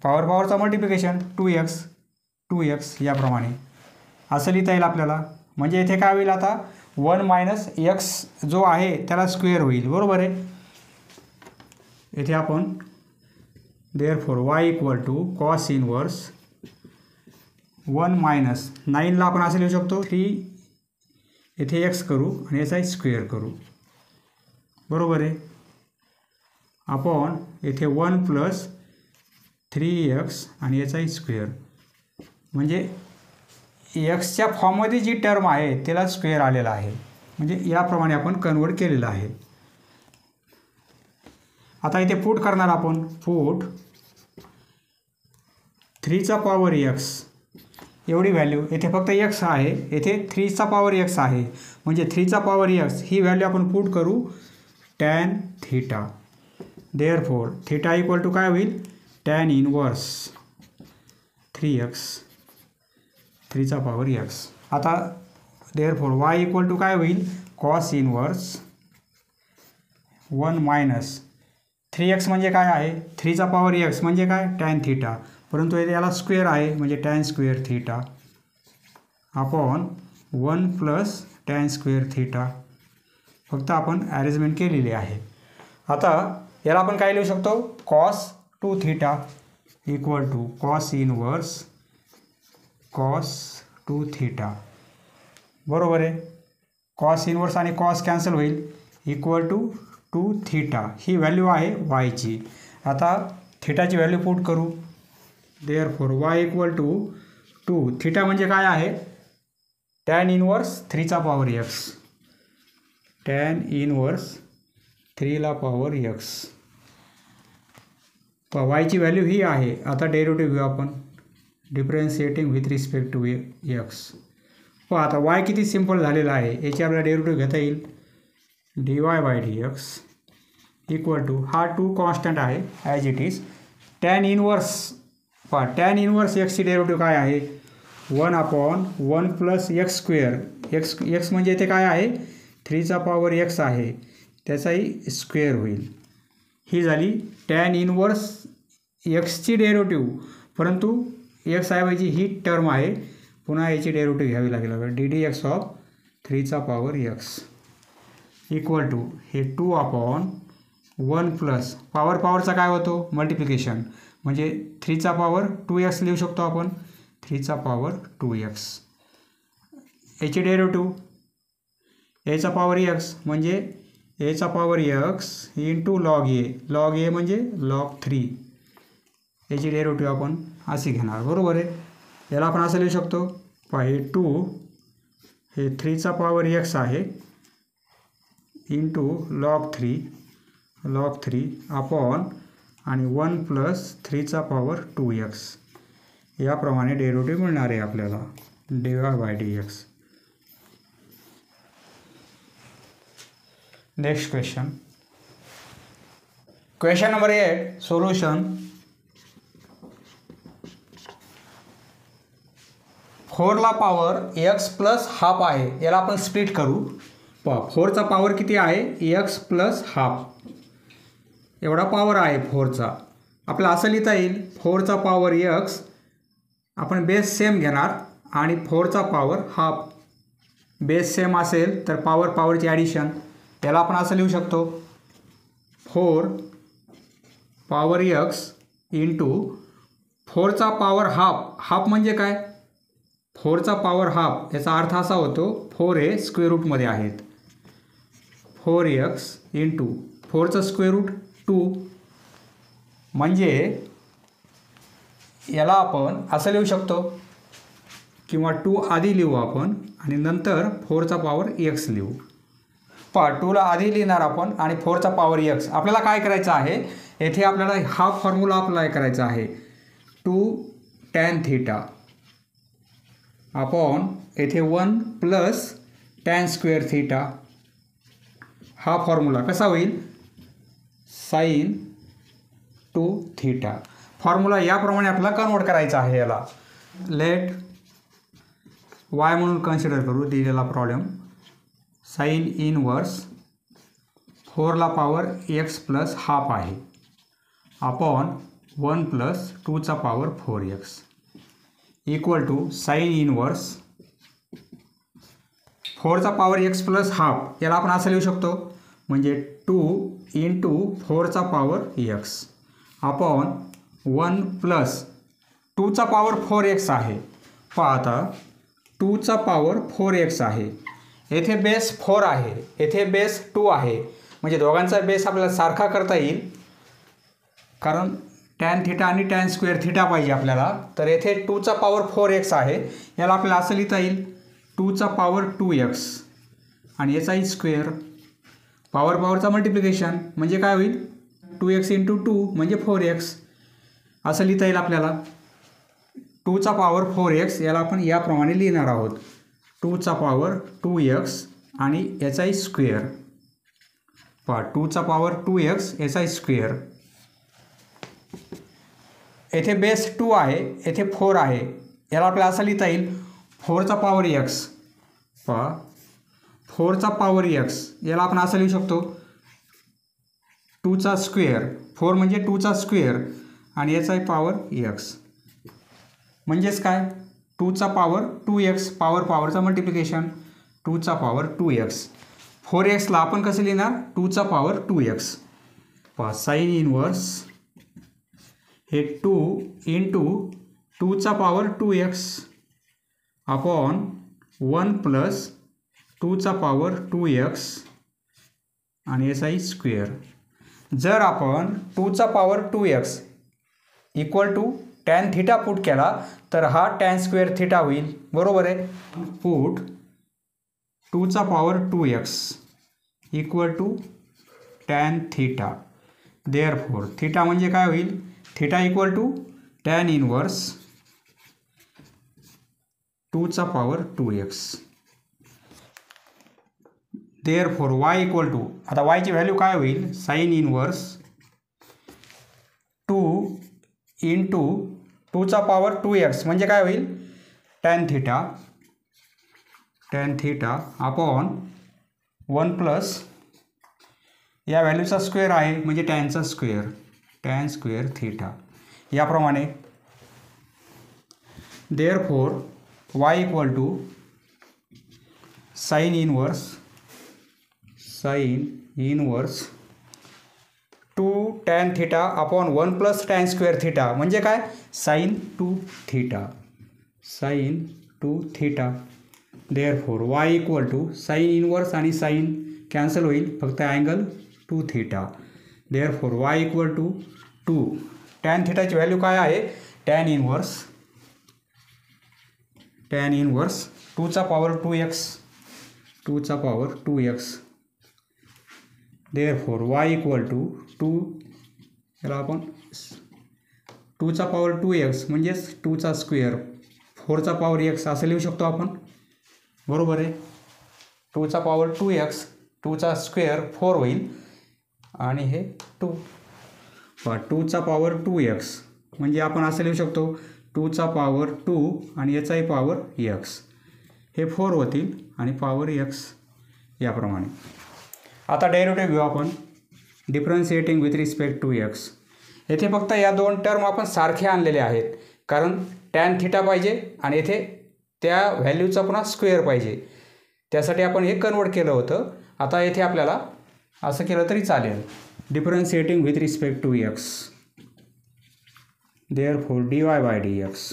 पॉवरचा मल्टिप्लिकेशन 2x याप्रमाणे असं लिहिता येईल आपल्याला. म्हणजे इथे काय होईल आता, 1 मायनस x जो आहे त्याला स्क्वेअर होईल. बरोबर आहे. इथे आपण therefore y equal to cos inverse 1 minus 9ला आपण असं लिहू शकतो 3 इथे x करू आणि याचाही स्क्वेअर करू. बरोबर आहे. अपॉन येथे 1 प्लस 3x आणि याचाही स्क्वेअर, म्हणजे एक्सच्या फॉर्ममध्ये जी टर्म आहे त्याला स्क्वेअर आलेला आहे, म्हणजे याप्रमाणे आपण कन्वर्ट केलेलं आहे. आता इथे पुट करणार आपण. पुट 3चा पॉवर x एवढी व्हॅल्यू, येथे फक्त x आहे, येथे 3चा पॉवर x आहे, म्हणजे 3चा पॉवर x ही व्हॅल्यू आपण पुट करू tan theta. Therefore theta equal to काय होईल, tan इनवर्स 3x 3चा पॉवर x. आता देअरफॉर y इक्वल टू काय होईल, कॉस इनवर्स 1 मायनस 3x म्हणजे काय आहे, 3चा पॉवर x म्हणजे काय, tan थीटा, परंतु याला स्क्वेअर आहे म्हणजे tan square theta upon 1 plus tan square theta. फक्त आपण अरेंजमेंट केलेली आहे. आता याला आपण काय लिहू शकतो, cos 2 theta equal to cos inverse cos 2 theta. बरोबर आहे. कॉस इनवर्स आणि कॉस कॅन्सल होईल, इक्वल टू 2 थीटा. ही व्हॅल्यू आहे वायची. आता थीटाची व्हॅल्यू पुट करू. Therefore y equal to 2 theta म्हणजे काय आहे, tan इनवर्स 3चा पॉवर x, tan इनवर्स 3ला पॉवर x. तर वायची व्हॅल्यू ही आहे. आता डेरिव्हेटिव्ह घेऊ आपण, differentiating with respect to x. पहा आता y किती सिम्पल झालेला आहे, याची आपल्याला डेरिव्हेटिव्ह घेता येईल. dy/dx इक्वल टू, हा 2 कॉन्स्टंट आहे as it is, tan inverse. पहा tan इनवर्स x ची डेरिव्हेटिव्ह काय आहे, 1 upon 1 plus x square. x म्हणजे इथे काय आहे, 3चा पॉवर x आहे, त्याचाही स्क्वेअर होईल. ही झाली tan इनवर्स x ची डेरिव्हेटिव्ह, परंतु x ऐवजी ही टर्म आहे, पुन्हा याची डेरिव्हेटिव्ह घ्यावी लागेल. ddx ऑफ 3चा पॉवर x इक्वल टू हे 2 अपॉन 1 प्लस पॉवरचा काय होतो, मल्टिप्लिकेशन, म्हणजे 3चा पॉवर 2x लिहू शकतो आपण, 3चा पॉवर 2x. याची डेरिव्हेटिव्ह याचा पॉवर x म्हणजे याचा पॉवर x इंटू लॉग ए. लॉग ए म्हणजे लॉग 3. याची डेरिव्हेटिव्ह आपण अशी घेणार. बरोबर आहे. याला आपण असं लिहू शकतो, हे 2 हे 3चा पॉवर x आहे इंटू लॉग 3 अपॉन आणि 1 प्लस 3चा पॉवर 2x. याप्रमाणे डेरिव्हेटिव्ह मिळणार आहे आपल्याला dy/dx. Next question, question number 8. Solution. 4ला पॉवर x प्लस हाफ आहे, याला आपण स्प्लिट करू. पहा 4चा पॉवर किती आहे, x प्लस हाफ एवढा पॉवर आहे 4चा. आपल्याला असं लिहिता येईल, 4चा पॉवर x, आपण बेस सेम घेणार आणि 4चा पॉवर हाफ. बेस सेम असेल तर पॉवरची ॲडिशन. याला आपण असं लिहू शकतो, 4 पॉवर x इंटू 4चा पॉवर हाफ म्हणजे काय, 4चा पॉवर हाफ, याचा अर्थ असा होतो 4 हे स्क्वेअर रूटमध्ये आहेत. 4x इंटू 4चा स्क्वेअर रूट 2, म्हणजे याला आपण असं लिहू शकतो, किंवा 2 आधी लिहू आपण आणि नंतर 4चा पॉवर x लिहू. पहा 2ला आधी लिहिणार आपण आणि 4चा पॉवर x. आपल्याला काय करायचं आहे, येथे आपल्याला हा फॉर्म्युला अप्लाय करायचा आहे, 2 tan थीटा अपॉन येथे 1 प्लस tan स्क्वेअर थीटा. हा फॉर्म्युला कसा होईल, साइन 2 थीटा. फॉर्म्युला याप्रमाणे आपल्याला कन्वर्ट करायचा आहे. याला लेट y म्हणून कन्सिडर करू दिलेला प्रॉब्लेम. साइन इनवर्स 4ला पॉवर x प्लस हाफ आहे अपॉन 1 प्लस 2चा power 4x equal to sine inverse 4चा पॉवर x प्लस हाफ. याला आपण असं लिहू शकतो, म्हणजे 2 इंटू 4चा पॉवर x अपॉन 1 प्लस 2चा पॉवर 4x आहे. पहा आता 2चा पॉवर 4x आहे, येथे बेस 4 आहे, येथे बेस 2 आहे, म्हणजे दोघांचा बेस आपल्याला सारखा करता येईल. कारण टॅन थिटा आणि टॅन स्क्वेअर थिटा पाहिजे आपल्याला. तर येथे 2चा पॉवर 4x आहे, याला आपल्याला असं लिहिता येईल 2चा पॉवर 2x आणि याचा स्क्वेअर. पॉवरचा मल्टिप्लिकेशन म्हणजे काय होईल 2x इंटू 2 म्हणजे 4x असं लिहिता येईल आपल्याला. 2चा पॉवर 4x याला आपण याप्रमाणे लिहिणार आहोत 2चा पॉवर 2x आणि याचा स्क्वेअर. 2चा पॉवर 2x याचा स्क्वेअर. येथे बेस 2 आहे, येथे 4 आहे, याला आपल्याला असं लिहिता येईल 4चा पॉवर x. 4चा पॉवर x याला आपण असं लिहू शकतो 2चा स्क्वेअर. 4 म्हणजे 2चा स्क्वेअर आणि याचा पॉवर x म्हणजेच काय 2चा पॉवर 2x. पॉवरचा मल्टिप्लिकेशन 2चा पॉवर 2x. 4xला आपण कसं लिहिणार 2चा पॉवर 2x. साइन इनवर्स हे 2 इंटू 2चा पॉवर 2x अपॉन 1 प्लस 2चा पॉवर 2x आणि याचा स्क्वेअर. जर आपण 2चा power 2x equal to tan theta put केला तर हा टॅन स्क्वेअर थिटा होईल, बरोबर आहे. पुट 2चा power 2x equal to tan theta. Therefore theta म्हणजे काय होईल theta equal to tan inverse 2चा power 2x. Therefore y equal to, आता yची व्हॅल्यू काय होईल साइन इनवर्स 2 इंटू 2चा पॉवर 2x म्हणजे काय होईल टॅन थिटा अपॉन 1 प्लस या व्हॅल्यूचा स्क्वेअर आहे म्हणजे टॅनचा स्क्वेअर, टॅन स्क्वेअर थिटा याप्रमाणे. Therefore y equal to sine inverse 2 tan theta upon 1 plus tan square theta म्हणजे काय sine 2 theta. Therefore y equal to sine inverse आणि साइन कॅन्सल होईल, फक्त angle 2 theta. Therefore y equal to 2 tan थिटाची value काय आहे tan inverse 2चा power 2x. Therefore y equal to 2 याला आपण 2चा पॉवर 2x म्हणजेच 2चा स्क्वेअर 4चा पॉवर x असं लिहू शकतो आपण, बरोबर आहे. 2चा पॉवर 2x 2चा स्क्वेअर 4 होईल आणि हे 2चा पॉवर 2x म्हणजे आपण असं लिहू शकतो 2चा पॉवर 2 आणि याचाही पॉवर x. हे 4 होतील आणि पॉवर x याप्रमाणे. आता डेरिव्हेटिव्ह घेऊ आपण differentiating with respect to x. येथे फक्त या दोन टर्म आपण सारखे आणलेले आहेत कारण टॅन थिटा पाहिजे आणि येथे त्या व्हॅल्यूचा पुन्हा स्क्वेअर पाहिजे, त्यासाठी आपण हे कन्वर्ट केलं होतं. आता येथे आपल्याला असं केलं तरी चालेल. Differentiating with respect to x. Therefore dy by dx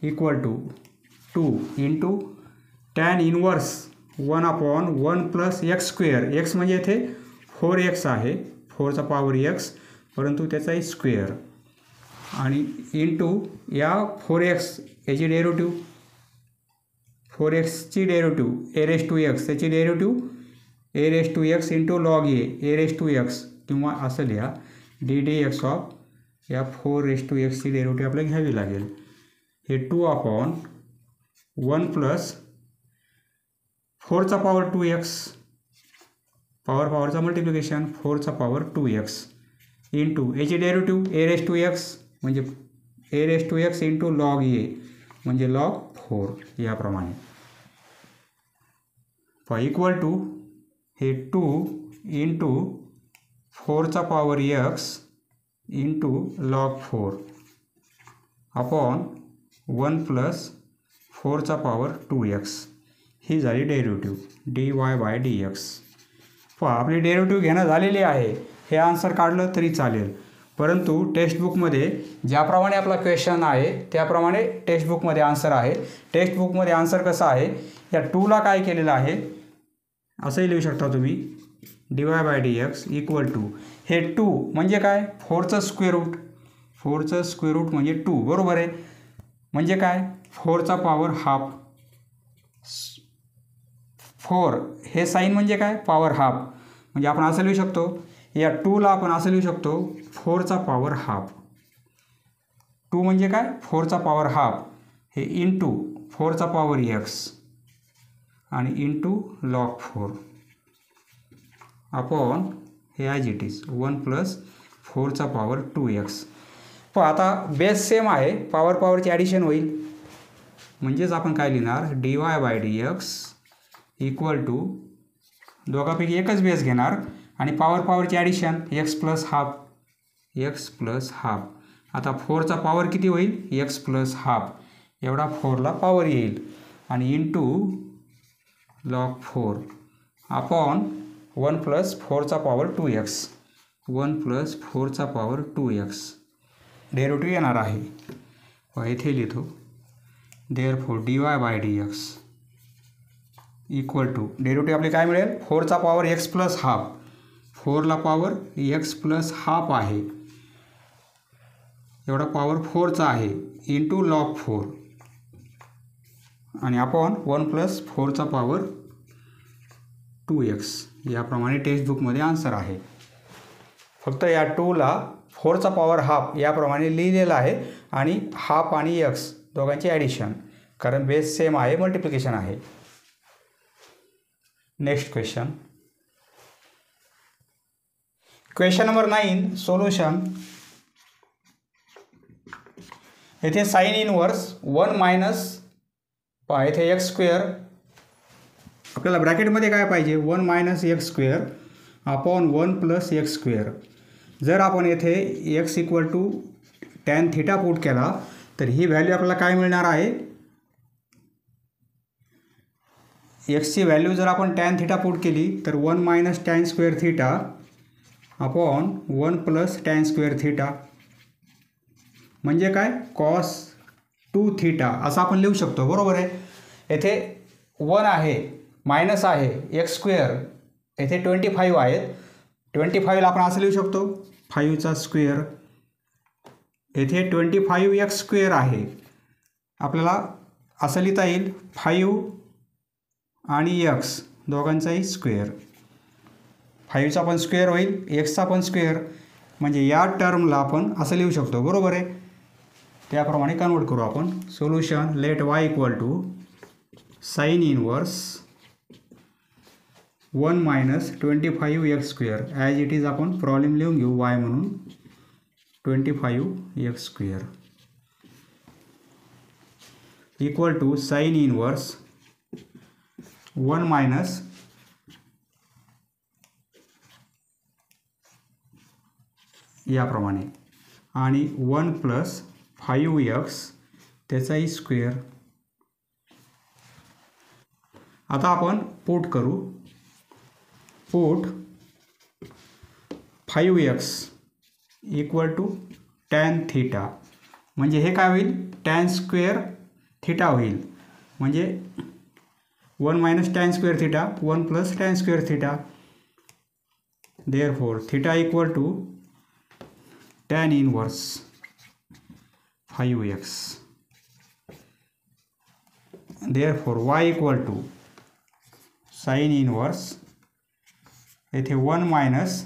equal to 2 into tan inverse 1 upon 1 plus x square. x म्हणजे येथे 4x आहे, 4चा पॉवर x परंतु त्याचाही स्क्वेअर आणि इंटू या 4x याची डेरिव्हेटिव्ह 4xची derivative a raise to x त्याची derivative a raise to x into log a raise to x किंवा असं लिहा ddx ऑफ या 4 रेज टू एक्सची डेरिव्हेटिव्ह आपल्याला घ्यावी लागेल. हे 2 अपॉन 1 प्लस 4चा पॉवर 2x पॉवरचा मल्टिप्लिकेशन 4चा पॉवर 2x इंटू याची derivative a raise to x म्हणजे a raise to x into log a म्हणजे लॉग 4 याप्रमाणे. इक्वल टू हे 2 इंटू 4चा power x into log 4 upon 1 plus 4चा पॉवर 2x ही झाली डेरिव्हेटिव्ह dy बाय dx. आपली डेरिव्हेटिव्ह घेणं झालेली आहे, हे आन्सर काढलं तरी चालेल, परंतु टेक्स्टबुकमध्ये ज्याप्रमाणे आपला क्वेश्चन आहे त्याप्रमाणे टेक्स्टबुकमध्ये आन्सर आहे. टेक्स्टबुकमध्ये आन्सर कसं आहे, या 2ला काय केलेलं आहे असंही लिहू शकता तुम्ही dx इक्वल टू हे 2 म्हणजे काय 4चं स्क्वेअर रूट 4चं स्क्वेअर रूट म्हणजे 2 बरोबर आहे. म्हणजे काय 4चा पॉवर हाफ 4 हे साईन म्हणजे काय पॉवर हाफ म्हणजे आपण असं लिहू शकतो या 2ला आपण असं लिहू शकतो 4चा पॉवर हाफ 2 म्हणजे काय 4चा पॉवर हाफ हे इंटू 4चा पॉवर x आणि इंटू लॉग 4 अपॉन हे ॲज इट इज 1 प्लस 4चा पॉवर 2x. पण आता बेस सेम आहे पॉवरची ॲडिशन होईल म्हणजेच आपण काय लिहिणार dy/dx इक्वल टू दोघांपैकी एकच बेस घेणार आणि पॉवरची ॲडिशन x प्लस हाफ आता 4चा पॉवर किती होईल x प्लस हाफ एवढा 4ला पॉवर येईल आणि इंटू लॉग 4 अपॉन 1 प्लस 4चा पॉवर 2x 1 प्लस 4चा पॉवर 2x डेरिव्हेटिव्ह येणार आहे व इथे लिहितो therefore dy/dx equal to derivative आपले काय मिळेल 4चा पॉवर x प्लस हाफ 4ला पॉवर x प्लस हाफ आहे एवढा पॉवर 4चा आहे इंटू लॉग 4 आणि अपॉन 1 प्लस 4चा पॉवर 2x याप्रमाणे टेक्स्टबुकमध्ये आन्सर आहे. फक्त या 2ला 4चा पॉवर हाफ याप्रमाणे लिहिलेलं आहे आणि हाफ आणि x दोघांची ॲडिशन कारण बेस सेम आहे मल्टिप्लिकेशन आहे. Next question number 9 solution. येथे साइन इनवर्स 1 मायनस येथे x स्क्वेअर आपल्याला ब्रॅकेटमध्ये काय पाहिजे 1 minus x square upon 1 plus x square. जर आपण येथे x equal to tan theta put केला तर ही व्हॅल्यू आपल्याला काय मिळणार आहे एक्सची व्हॅल्यू जर आपण टॅन थिटा पुट केली तर 1 minus tan square theta upon 1 plus tan square theta म्हणजे काय कॉस 2 थिटा असं आपण लिहू शकतो बरोबर आहे. येथे 1 आहे मायनस आहे x स्क्वेअर येथे 25 आहेत 25ला आपण असं लिहू शकतो 5चा स्क्वेअर येथे 25x स्क्वेअर आहे आपल्याला असं लिहिता येईल 5 आणि x दोघांचाही स्क्वेअर 5चा पण स्क्वेअर होईल xचा पण स्क्वेअर म्हणजे या टर्मला आपण असं लिहू शकतो बरोबर आहे. त्याप्रमाणे कन्वर्ट करू आपण solution let y equal to sine inverse 1 minus 25x square as it is आपण प्रॉब्लेम लिहून घेऊ y म्हणून 25x स्क्वेअर equal to sine inverse 1 minus याप्रमाणे आणि 1 प्लस 5x त्याचाही स्क्वेअर. आता आपण पुट करू put 5x equal to tan theta म्हणजे हे काय होईल टॅन स्क्वेअर थिटा होईल म्हणजे 1 minus tan square theta 1 plus tan square theta therefore theta equal to tan inverse 5x therefore y equal to sine inverse येथे 1 minus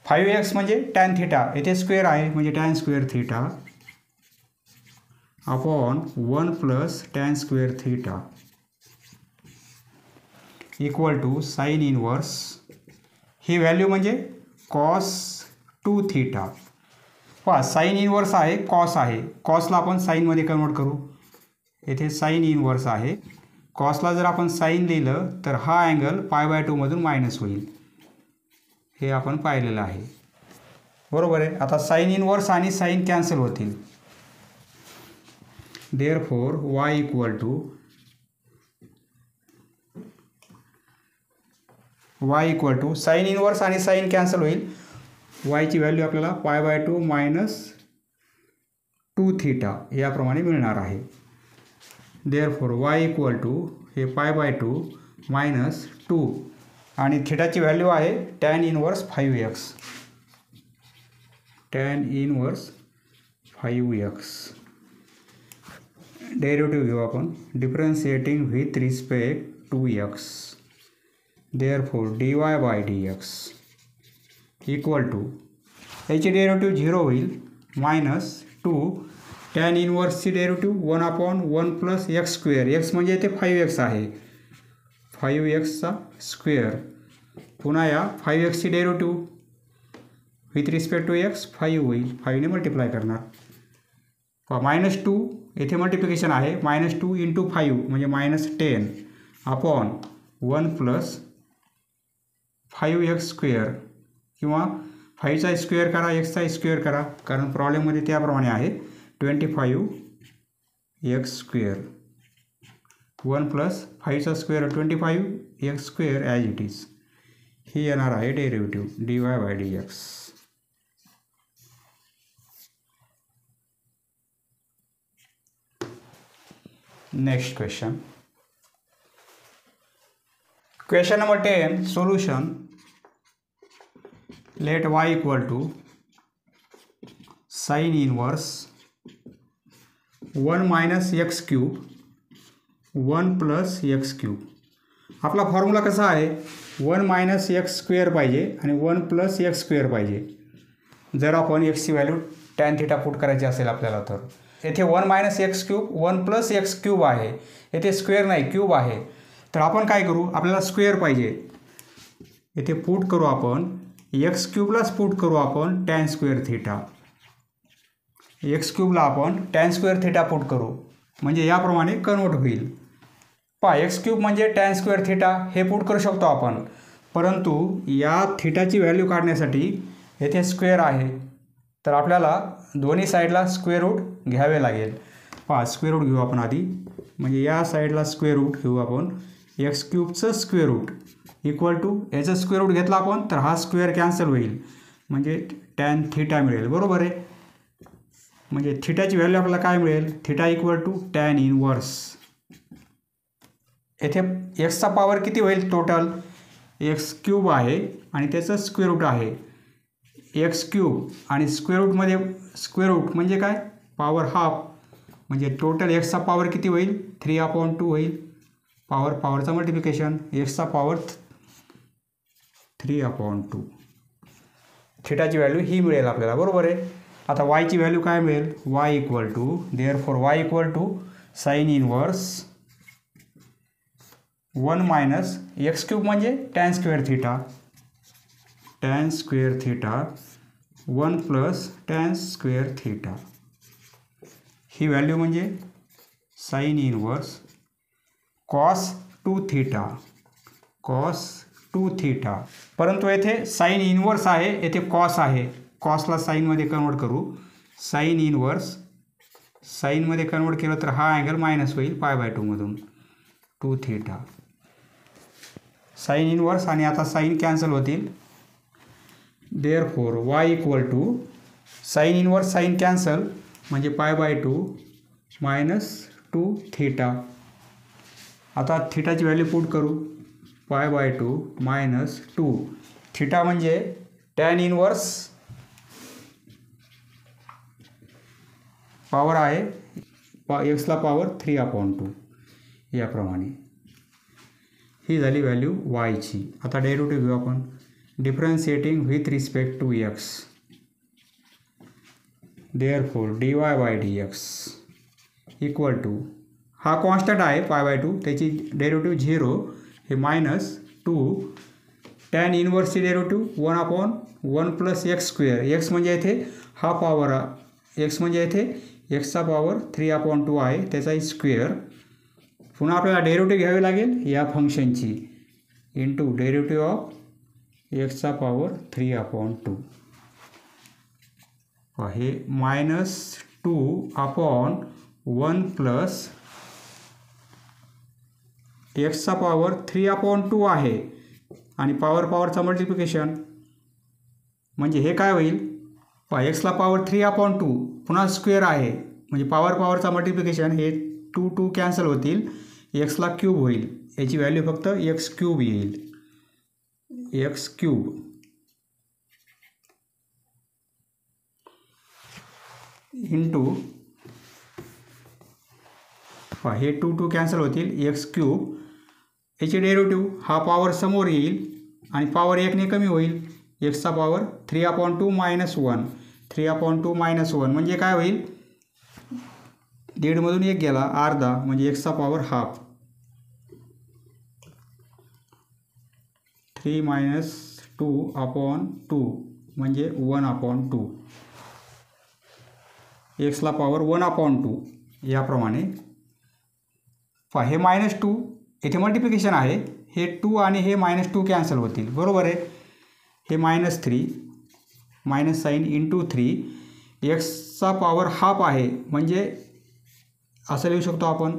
5x म्हणजे tan theta येथे square आहे म्हणजे tan square theta upon 1 plus tan square theta equal to sine inverse ही value म्हणजे cos 2 theta. पहा sine inverse आहे कॉसला आपण साईनमध्ये कन्वर्ट करू येथे साइन इनवर्स आहे कॉसला जर आपण साइन लिहिलं तर हा अँगल π/2 मधून मायनस होईल हे आपण पाहिलेलं आहे बरोबर आहे. आता साइन इनवर्स आणि साइन कॅन्सल होतील therefore y equal to sine inverse आणि साइन कॅन्सल होईल yची व्हॅल्यू आपल्याला π/2 मायनस 2 थिटा याप्रमाणे मिळणार आहे. देअरफॉर y इक्वल टू हे π/2 मायनस 2 आणि थिटाची व्हॅल्यू आहे tan inverse 5x. tan inverse 5x. Derivative घेऊ आपण differentiating with respect to x. Therefore dy by dx equal to याची डेरिव्हेटिव्ह 0 होईल मायनस 2 tan इनवर्सची derivative 1/1 plus x square. x म्हणजे इथे 5x आहे 5xचा स्क्वेअर. पुन्हा या 5xची derivative with respect to x 5 होईल 5ने मल्टिप्लाय करणार. मायनस 2 येथे मल्टिप्लिकेशन आहे -2 × 5 म्हणजे -10 अपॉन 1 प्लस 5x स्क्वेअर किंवा 5चा स्क्वेअर करा xचा स्क्वेअर करा कारण प्रॉब्लेममध्ये त्याप्रमाणे आहे 25x स्क्वेअर 1 प्लस 5चा square 25x square as it is. ही येणार आहे derivative dy by dx. Next question. Question number 10 solution. Let y equal to sine inverse 1 minus x cube 1 plus x cube. आपला फॉर्म्युला कसा आहे 1 minus x square पाहिजे आणि 1 plus x square पाहिजे. जर आपण x ची व्हॅल्यू tan थिटा पुट करायची असेल आपल्याला तर येथे 1 minus x cube 1 plus x cube आहे. येथे स्क्वेअर नाही क्यूब आहे. तर आपण काय करू आपल्याला स्क्वेअर पाहिजे. येथे पुट करू आपण x क्यूबलाच पुट करू आपण tan स्क्वेअर थिटा. x क्यूबला आपण tan स्क्वेअर थिटा पुट करू म्हणजे याप्रमाणे कन्वर्ट होईल. x क्यूब म्हणजे tan स्क्वेअर थिटा हे पुट करू शकतो आपण. परंतु या थिटाची व्हॅल्यू काढण्यासाठी येथे स्क्वेअर आहे तर आपल्याला दोन्ही साईडला स्क्वेअर रूट घ्यावे लागेल. स्क्वेअर रूट घेऊ आपण आधी म्हणजे या साईडला स्क्वेअर रूट घेऊ आपण x क्यूबचं स्क्वेअर रूट इक्वल टू याचं स्क्वेअर रूट घेतला आपण तर हा स्क्वेअर कॅन्सल होईल म्हणजे tan थिटा मिळेल. बरोबर आहे. म्हणजे थिटाची व्हॅल्यू आपल्याला काय मिळेल theta equal to tan inverse. येथे एक्सचा पॉवर किती होईल टोटल x क्यूब आहे आणि त्याचं स्क्वेअर रूट आहे x क्यूब आणि स्क्वेअर रूटमध्ये स्क्वेअर रूट म्हणजे काय पॉवर हाफ म्हणजे टोटल एक्सचा पॉवर किती होईल 3/2 होईल. पॉवरचा मल्टिप्लिकेशन एक्सचा पॉवर 3/2. थिटाची व्हॅल्यू ही मिळेल आपल्याला. बरोबर आहे. आता वायची व्हॅल्यू काय मिळेल y equal to therefore y equal to sine inverse 1 minus x cube म्हणजे tan square theta 1 plus tan square theta. ही व्हॅल्यू म्हणजे साइन इनवर्स कॉस 2 थिटा. परंतु येथे साइन इनवर्स आहे येथे कॉस आहे. कॉसला साईनमध्ये कन्वर्ट करू. साइन इनवर्स साईनमध्ये कन्वर्ट केलं तर हा अँगल मायनस होईल π/2 मधून 2 थिटा. साइन इनवर्स आणि आता साइन कॅन्सल होतील. Therefore y equal to sine inverse sine cancel म्हणजे π/2 मायनस 2 थिटा. आता थिटाची व्हॅल्यू पुट करू π/2 मायनस 2 थिटा म्हणजे tan इनवर्स पॉवर आहे एक्सला पॉवर 3/2 याप्रमाणे. ही झाली व्हॅल्यू वायची. आता डेरिव्हेटिव्ह घेऊ आपण differentiating with respect to x. Therefore dy by dx equal to हा कॉन्स्टंट आहे π/2 त्याची डेरिव्हेटिव्ह 0 हे -2 tan इनवर्सची derivative 1/1 plus x square. x म्हणजे येथे हा पॉवर x म्हणजे येथे एक्सचा पॉवर 3/2 आहे त्याचा स्क्वेअर. पुन्हा आपल्याला डेरिव्हेटिव्ह घ्यावी लागेल या फंक्शनची इंटू डेरिव्हेटिव्ह ऑफ एक्सचा पॉवर 3/2 हे -2/1 प्लस एक्सचा पॉवर 3/2 आहे आणि पॉवरचा मल्टिप्लिकेशन म्हणजे हे काय होईल एक्सला पॉवर 3/2 पुन्हा स्क्वेअर आहे म्हणजे पॉवरचा मल्टिप्लिकेशन हे 2 कॅन्सल होतील एक्सला क्यूब होईल. याची व्हॅल्यू फक्त x क्यूब येईल एक्स क्यूब इंटू हे 2 कॅन्सल होतील एक्स क्यूब याची डेरिव्हेटिव्ह हा पॉवर समोर येईल आणि पॉवर 1ने कमी होईल एक्सचा पॉवर 3/2 - 1 3/2 - 1 म्हणजे काय होईल 1.5मधून 1 गेला अर्धा म्हणजे एक्सचा पॉवर हाफ 3 - 2/2 म्हणजे 1/2 एक्सला पॉवर 1/2 याप्रमाणे हे -2 इथे मल्टिप्लिकेशन आहे हे 2 आणि हे -2 कॅन्सल होतील बरोबर आहे हे -3 मायनस साईन इंटू 3 एक्सचा पॉवर हाफ आहे म्हणजे असं लिहू शकतो आपण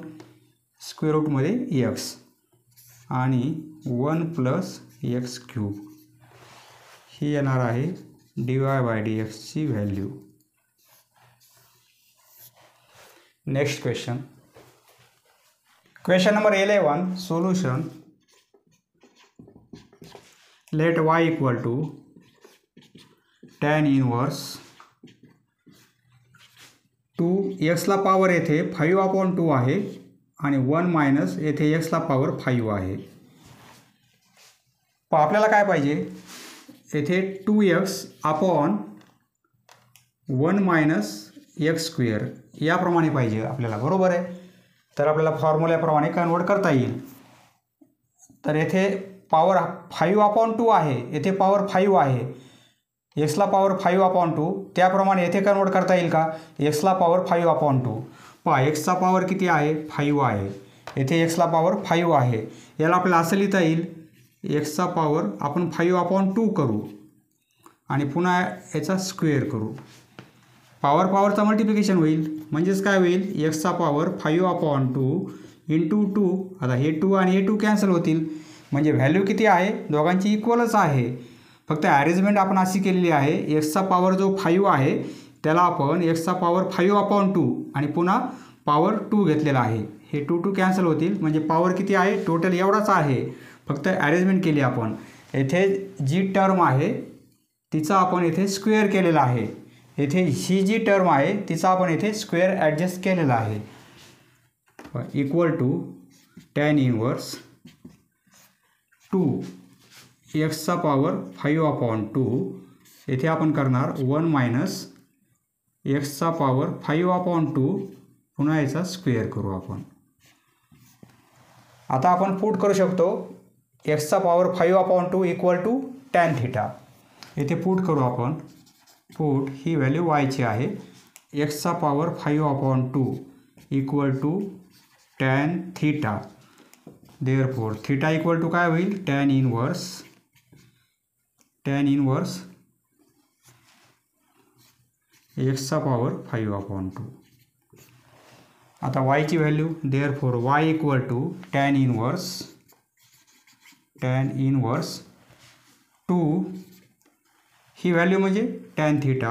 स्क्वेअर रूटमध्ये एक्स आणि 1 + एक्स क्यूब ही येणार आहे dy/dx ची value. Next question number 11 solution. Let y = tan inverse 2 एक्सला पॉवर येथे 5/2 आहे आणि 1 - येथे एक्सला पॉवर 5 आहे. आपल्याला काय पाहिजे येथे 2x/1 - x² याप्रमाणे पाहिजे आपल्याला बरोबर आहे. तर आपल्याला फॉर्म्युल्याप्रमाणे कन्वर्ट करता येईल. तर येथे पॉवर 5/2 आहे येथे पॉवर 5 आहे एक्सला पॉवर 5/2 त्याप्रमाणे येथे कन्वर्ट करता येईल का एक्सला पॉवर 5/2 पहा एक्सचा पॉवर किती आहे 5 आहे येथे एक्सला पॉवर 5 आहे याला आपल्याला असं लिहिता येईल एक्सचा पॉवर आपण 5/2 करू आणि पुन्हा याचा स्क्वेअर करू पॉवरचा मल्टिप्लिकेशन होईल म्हणजेच काय होईल एक्सचा पॉवर 5/2 इंटू 2 आता हे 2 आणि हे 2 कॅन्सल होतील म्हणजे व्हॅल्यू किती आहे दोघांची इक्वलच आहे फक्त ॲरेंजमेंट आपण अशी केलेली आहे एक्सचा पॉवर जो 5 आहे त्याला आपण एक्सचा पॉवर 5/2 आणि पुन्हा पॉवर 2 घेतलेला आहे हे 2 कॅन्सल होतील म्हणजे पॉवर किती आहे टोटल एवढाच आहे फक्त ॲरेंजमेंट केली आपण येथे जी टर्म आहे तिचा आपण येथे स्क्वेअर केलेला आहे येथे ही जी टर्म आहे तिचा आपण येथे स्क्वेअर ॲडजस्ट केलेला आहे इक्वल टू tan इनवर्स 2 एक्सचा पॉवर 5/2 येथे आपण करणार 1 - एक्सचा पॉवर 5/2 पुन्हा याचा स्क्वेअर करू आपण आता आपण पुट करू शकतो एक्सचा पॉवर 5/2 इक्वल टू tan θ येथे पुट करू आपण पुट ही व्हॅल्यू वायची आहे एक्सचा power 5/2 equal to tan θ therefore θ equal to काय होईल tan इनवर्स एक्सचा पॉवर 5/2 आता वायची value therefore y equal to tan inverse 2 ही व्हॅल्यू म्हणजे tan θ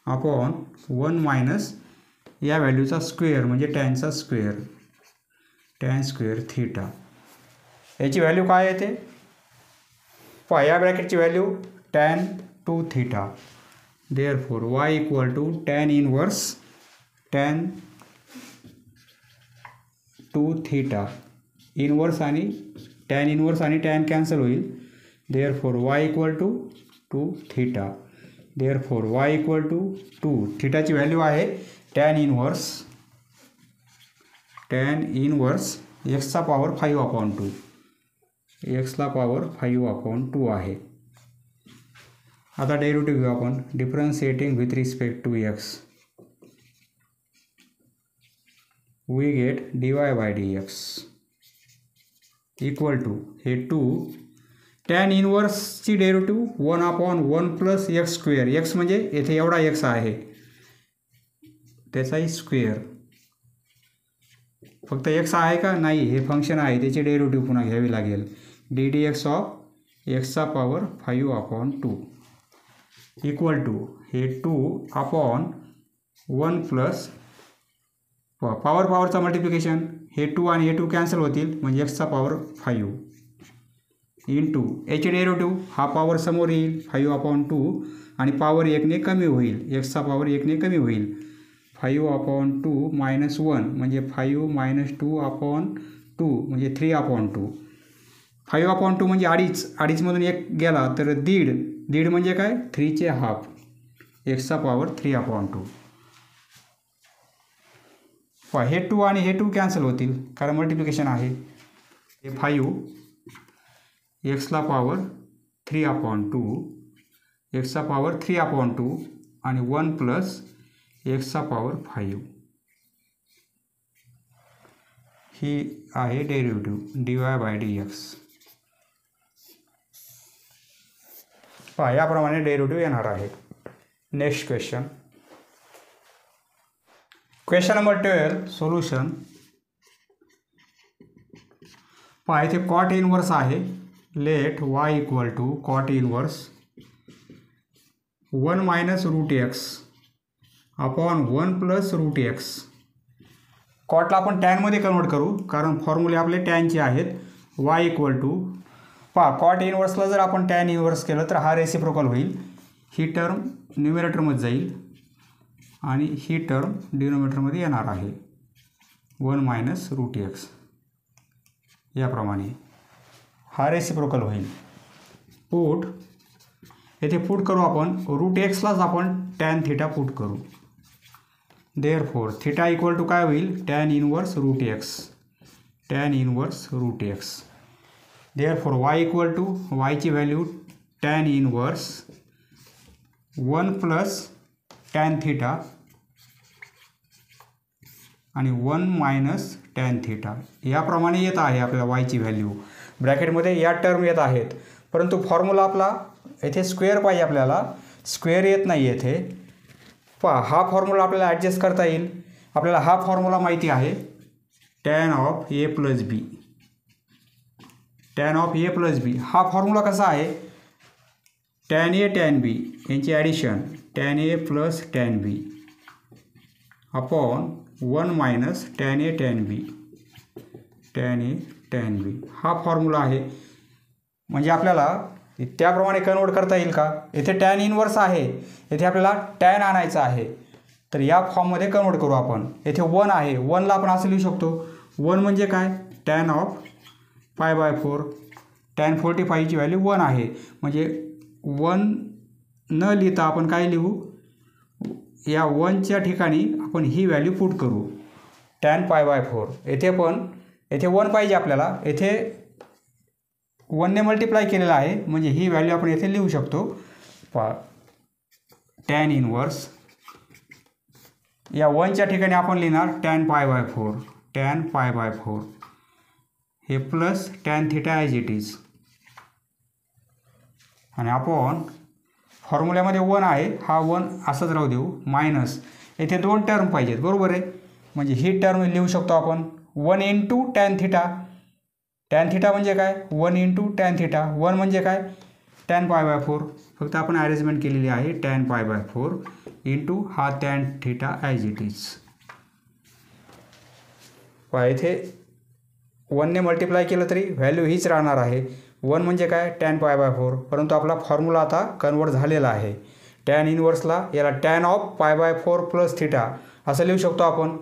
अपॉन 1 - या व्हॅल्यूचा स्क्वेअर म्हणजे टॅनचा स्क्वेअर tan स्क्वेअर θ याची व्हॅल्यू काय येते पहा या ब्रॅकेटची value tan 2θ therefore y equal to tan inverse tan 2θ inverse आणि tan इनवर्स आणि tan कॅन्सल होईल therefore y equal to 2θ therefore y equal to 2 θची व्हॅल्यू आहे tan इनवर्स एक्सचा पॉवर 5/2 एक्सला पॉवर 5/2 आहे. आता डेरिव्हेटिव्ह घेऊ आपण differentiating with respect to x we get dy/dx equal to हे 2 tan इनवर्सची डेरिव्हेटिव्ह 1/1 + x² एक्स म्हणजे येथे एवढा एक्स आहे त्याचाही स्क्वेअर फक्त एक्स आहे का नाही हे फंक्शन आहे त्याची डेरिव्हेटिव्ह पुन्हा घ्यावी लागेल ddx ऑफ एक्सचा पॉवर 5/2 इक्वल टू हे 2/1 प्लस पॉवरचा मल्टिप्लिकेशन हे 2 आणि हे 2 कॅन्सल होतील म्हणजे एक्सचा पॉवर 5 इंटू याची डेरिव्हेटिव्ह हा पॉवर समोर येईल 5/2 आणि पॉवर 1ने कमी होईल, एक्सचा पॉवर 1ने कमी होईल. 5/2 - 1 म्हणजे 5 - 2/2 म्हणजे 3/2. 5/2 म्हणजे अडीचमधून 1 गेला तर दीड म्हणजे काय 3चे हाफ, एक्सचा पॉवर 3/2. हे 2 आणि हे 2 कॅन्सल होतील कारण मल्टिप्लिकेशन आहे. हे 5 एक्सला पॉवर 3/2, एक्सचा पॉवर 3/2 आणि 1 प्लस एक्सचा पॉवर 5. ही आहे डेरिव्हेटिव्ह dy/dx. पहा याप्रमाणे डेरिव्हेटिव्ह येणार आहे. Next question. Question number 12 solution. पहा इथे कॉट इनवर्स आहे. Let y equal to cot inverse 1 - √x upon 1 plus √x. कॉटला आपण टॅनमध्ये कन्वर्ट करू कारण फॉर्म्युले आपले टॅनचे आहेत. y इक्वल टू पहा कॉट इनवर्सला जर आपण टॅन इनवर्स केलं तर हा रेसिप्रोकल होईल. ही टर्म न्यूमरेटरमध्ये जाईल आणि ही टर्म डिनोमिनेटरमध्ये येणार आहे 1 - √x. याप्रमाणे हा रेसिप्रोकल होईल. पुट येथे पुट करू आपण √xलाच आपण टॅन थिटा पुट करू. देअरफॉर थिटा इक्वल टू काय होईल tan inverse √x, tan inverse √x. Therefore y equal to yची value tan inverse 1 plus tan theta आणि 1 मायनस टॅन थिटा. याप्रमाणे येत आहे आपल्याला yची व्हॅल्यू. ब्रॅकेटमध्ये या टर्म येत आहेत परंतु फॉर्म्युला आपला येथे स्क्वेअर पाहिजे आपल्याला, स्क्वेअर येत नाही येथे. पहा हा फॉर्म्युला आपल्याला ॲडजस्ट करता येईल. आपल्याला हा फॉर्म्युला माहिती आहे tan of a plus b, tan of a plus b. हा फॉर्म्युला कसा आहे टॅन a टॅन बी यांची addition tan a plus tan b upon 1 minus tan a tan b, tan a tan b. हा formula आहे. म्हणजे आपल्याला त्याप्रमाणे convert करता येईल का. येथे टॅन इनवर्स आहे, येथे आपल्याला टॅन आणायचं आहे तर या फॉर्ममध्ये कन्वर्ट करू आपण. येथे 1 आहे, 1ला आपण असं लिहू शकतो 1 म्हणजे काय टॅन ऑफ π/4. टॅन 45ची व्हॅल्यू 1 आहे म्हणजे 1 न लिहिता आपण काय लिहू या 1च्या ठिकाणी आपण ही व्हॅल्यू पुट करू टॅन π/4. येथे पण येथे 1 पाहिजे आपल्याला, येथे 1ने मल्टिप्लाय केलेला आहे म्हणजे ही व्हॅल्यू आपण येथे लिहू शकतो. टॅन इनवर्स या 1च्या ठिकाणी आपण लिहिणार टॅन π/4, टॅन π/4 हे plus tan theta as it is आणि आपण फॉर्म्युल्यामध्ये 1 आहे, हा 1 असंच राहू देऊ मायनस येथे 2 टर्म पाहिजेत बरोबर आहे. म्हणजे ही टर्म लिहू शकतो आपण 1 into tan theta. Tan theta म्हणजे काय 1 इंटू टॅन थिटा. 1 म्हणजे काय टॅन π/4. फक्त आपण अरेंजमेंट केलेली आहे टॅन π/4 इंटू हा tan theta as it is. इथे 1ने मल्टिप्लाय केलं तरी व्हॅल्यू हीच राहणार आहे. 1 म्हणजे काय टॅन π/4 परंतु आपला फॉर्म्युला आता कन्वर्ट झालेला आहे. टॅन इनवर्सला याला टॅन ऑफ π/4 प्लस थिटा असं लिहू शकतो आपण.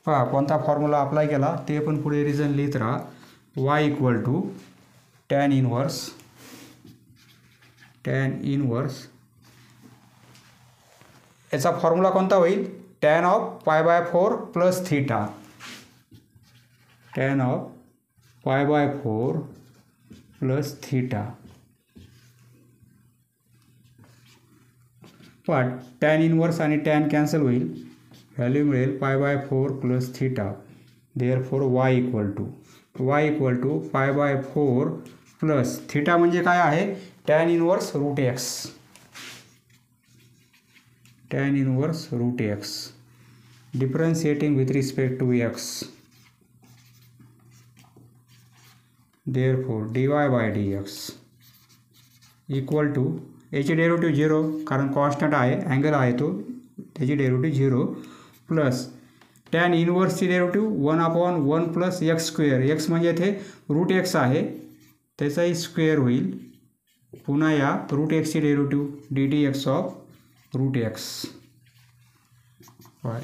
पहा कोणता फॉर्म्युला अप्लाय केला ते पण पुढे रिझन लिहित राहा. y equal to tan inverse याचा फॉर्म्युला कोणता होईल tan of π/4 plus theta, tan of π/4 plus theta. पहा टॅन इनवर्स आणि टॅन कॅन्सल होईल, व्हॅल्यू मिळेल π/4 plus theta. Therefore y equal to π/4 plus theta म्हणजे काय आहे tan inverse √x, tan inverse √x differentiating with respect to x. Therefore dy/dx equal to याची derivative 0 कारण constant आहे, अँगल आहे तो, त्याची डेरिव्हेटिव्ह 0 प्लस टॅन इनवर्सची derivative 1/1 plus x square. x म्हणजे इथे √x आहे त्याचाही स्क्वेअर होईल. पुन्हा या रूट एक्सची derivative d t x of root x y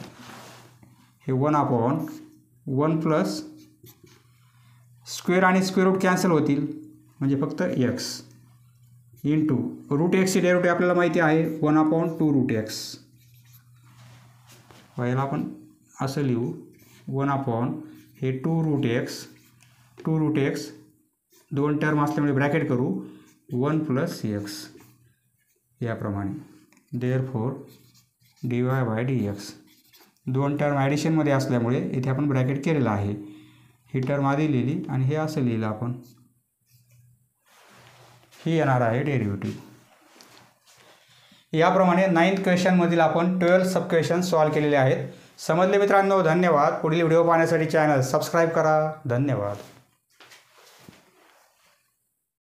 हे 1/1 प्लस स्क्वेअर आणि स्क्वेअर रूट कॅन्सल होतील म्हणजे फक्त एक्स इंटू रूट एक्सची डेरिव्हेटिव्ह आपल्याला माहिती आहे 1/2 रूट एक्स. याला आपण असं लिहू 1/, हे 2 रूट एक्स 2 टर्म असल्यामुळे ब्रॅकेट करू 1 प्लस एक्स याप्रमाणे. Therefore d y by d x 2 term ॲडिशनमध्ये असल्यामुळे इथे आपण ब्रॅकेट केलेलं आहे. ही टर्म आधी लिहिली आणि हे असं लिहिलं आपण. ही येणार आहे डेरिव्हेटिव्ह. याप्रमाणे 9th क्वेश्चनमधील आपण 12 सब क्वेश्चन सॉल्व केलेले आहेत. समजले मित्रांनो? धन्यवाद. पुढील व्हिडिओ पाहण्यासाठी चॅनल सबस्क्राईब करा. धन्यवाद.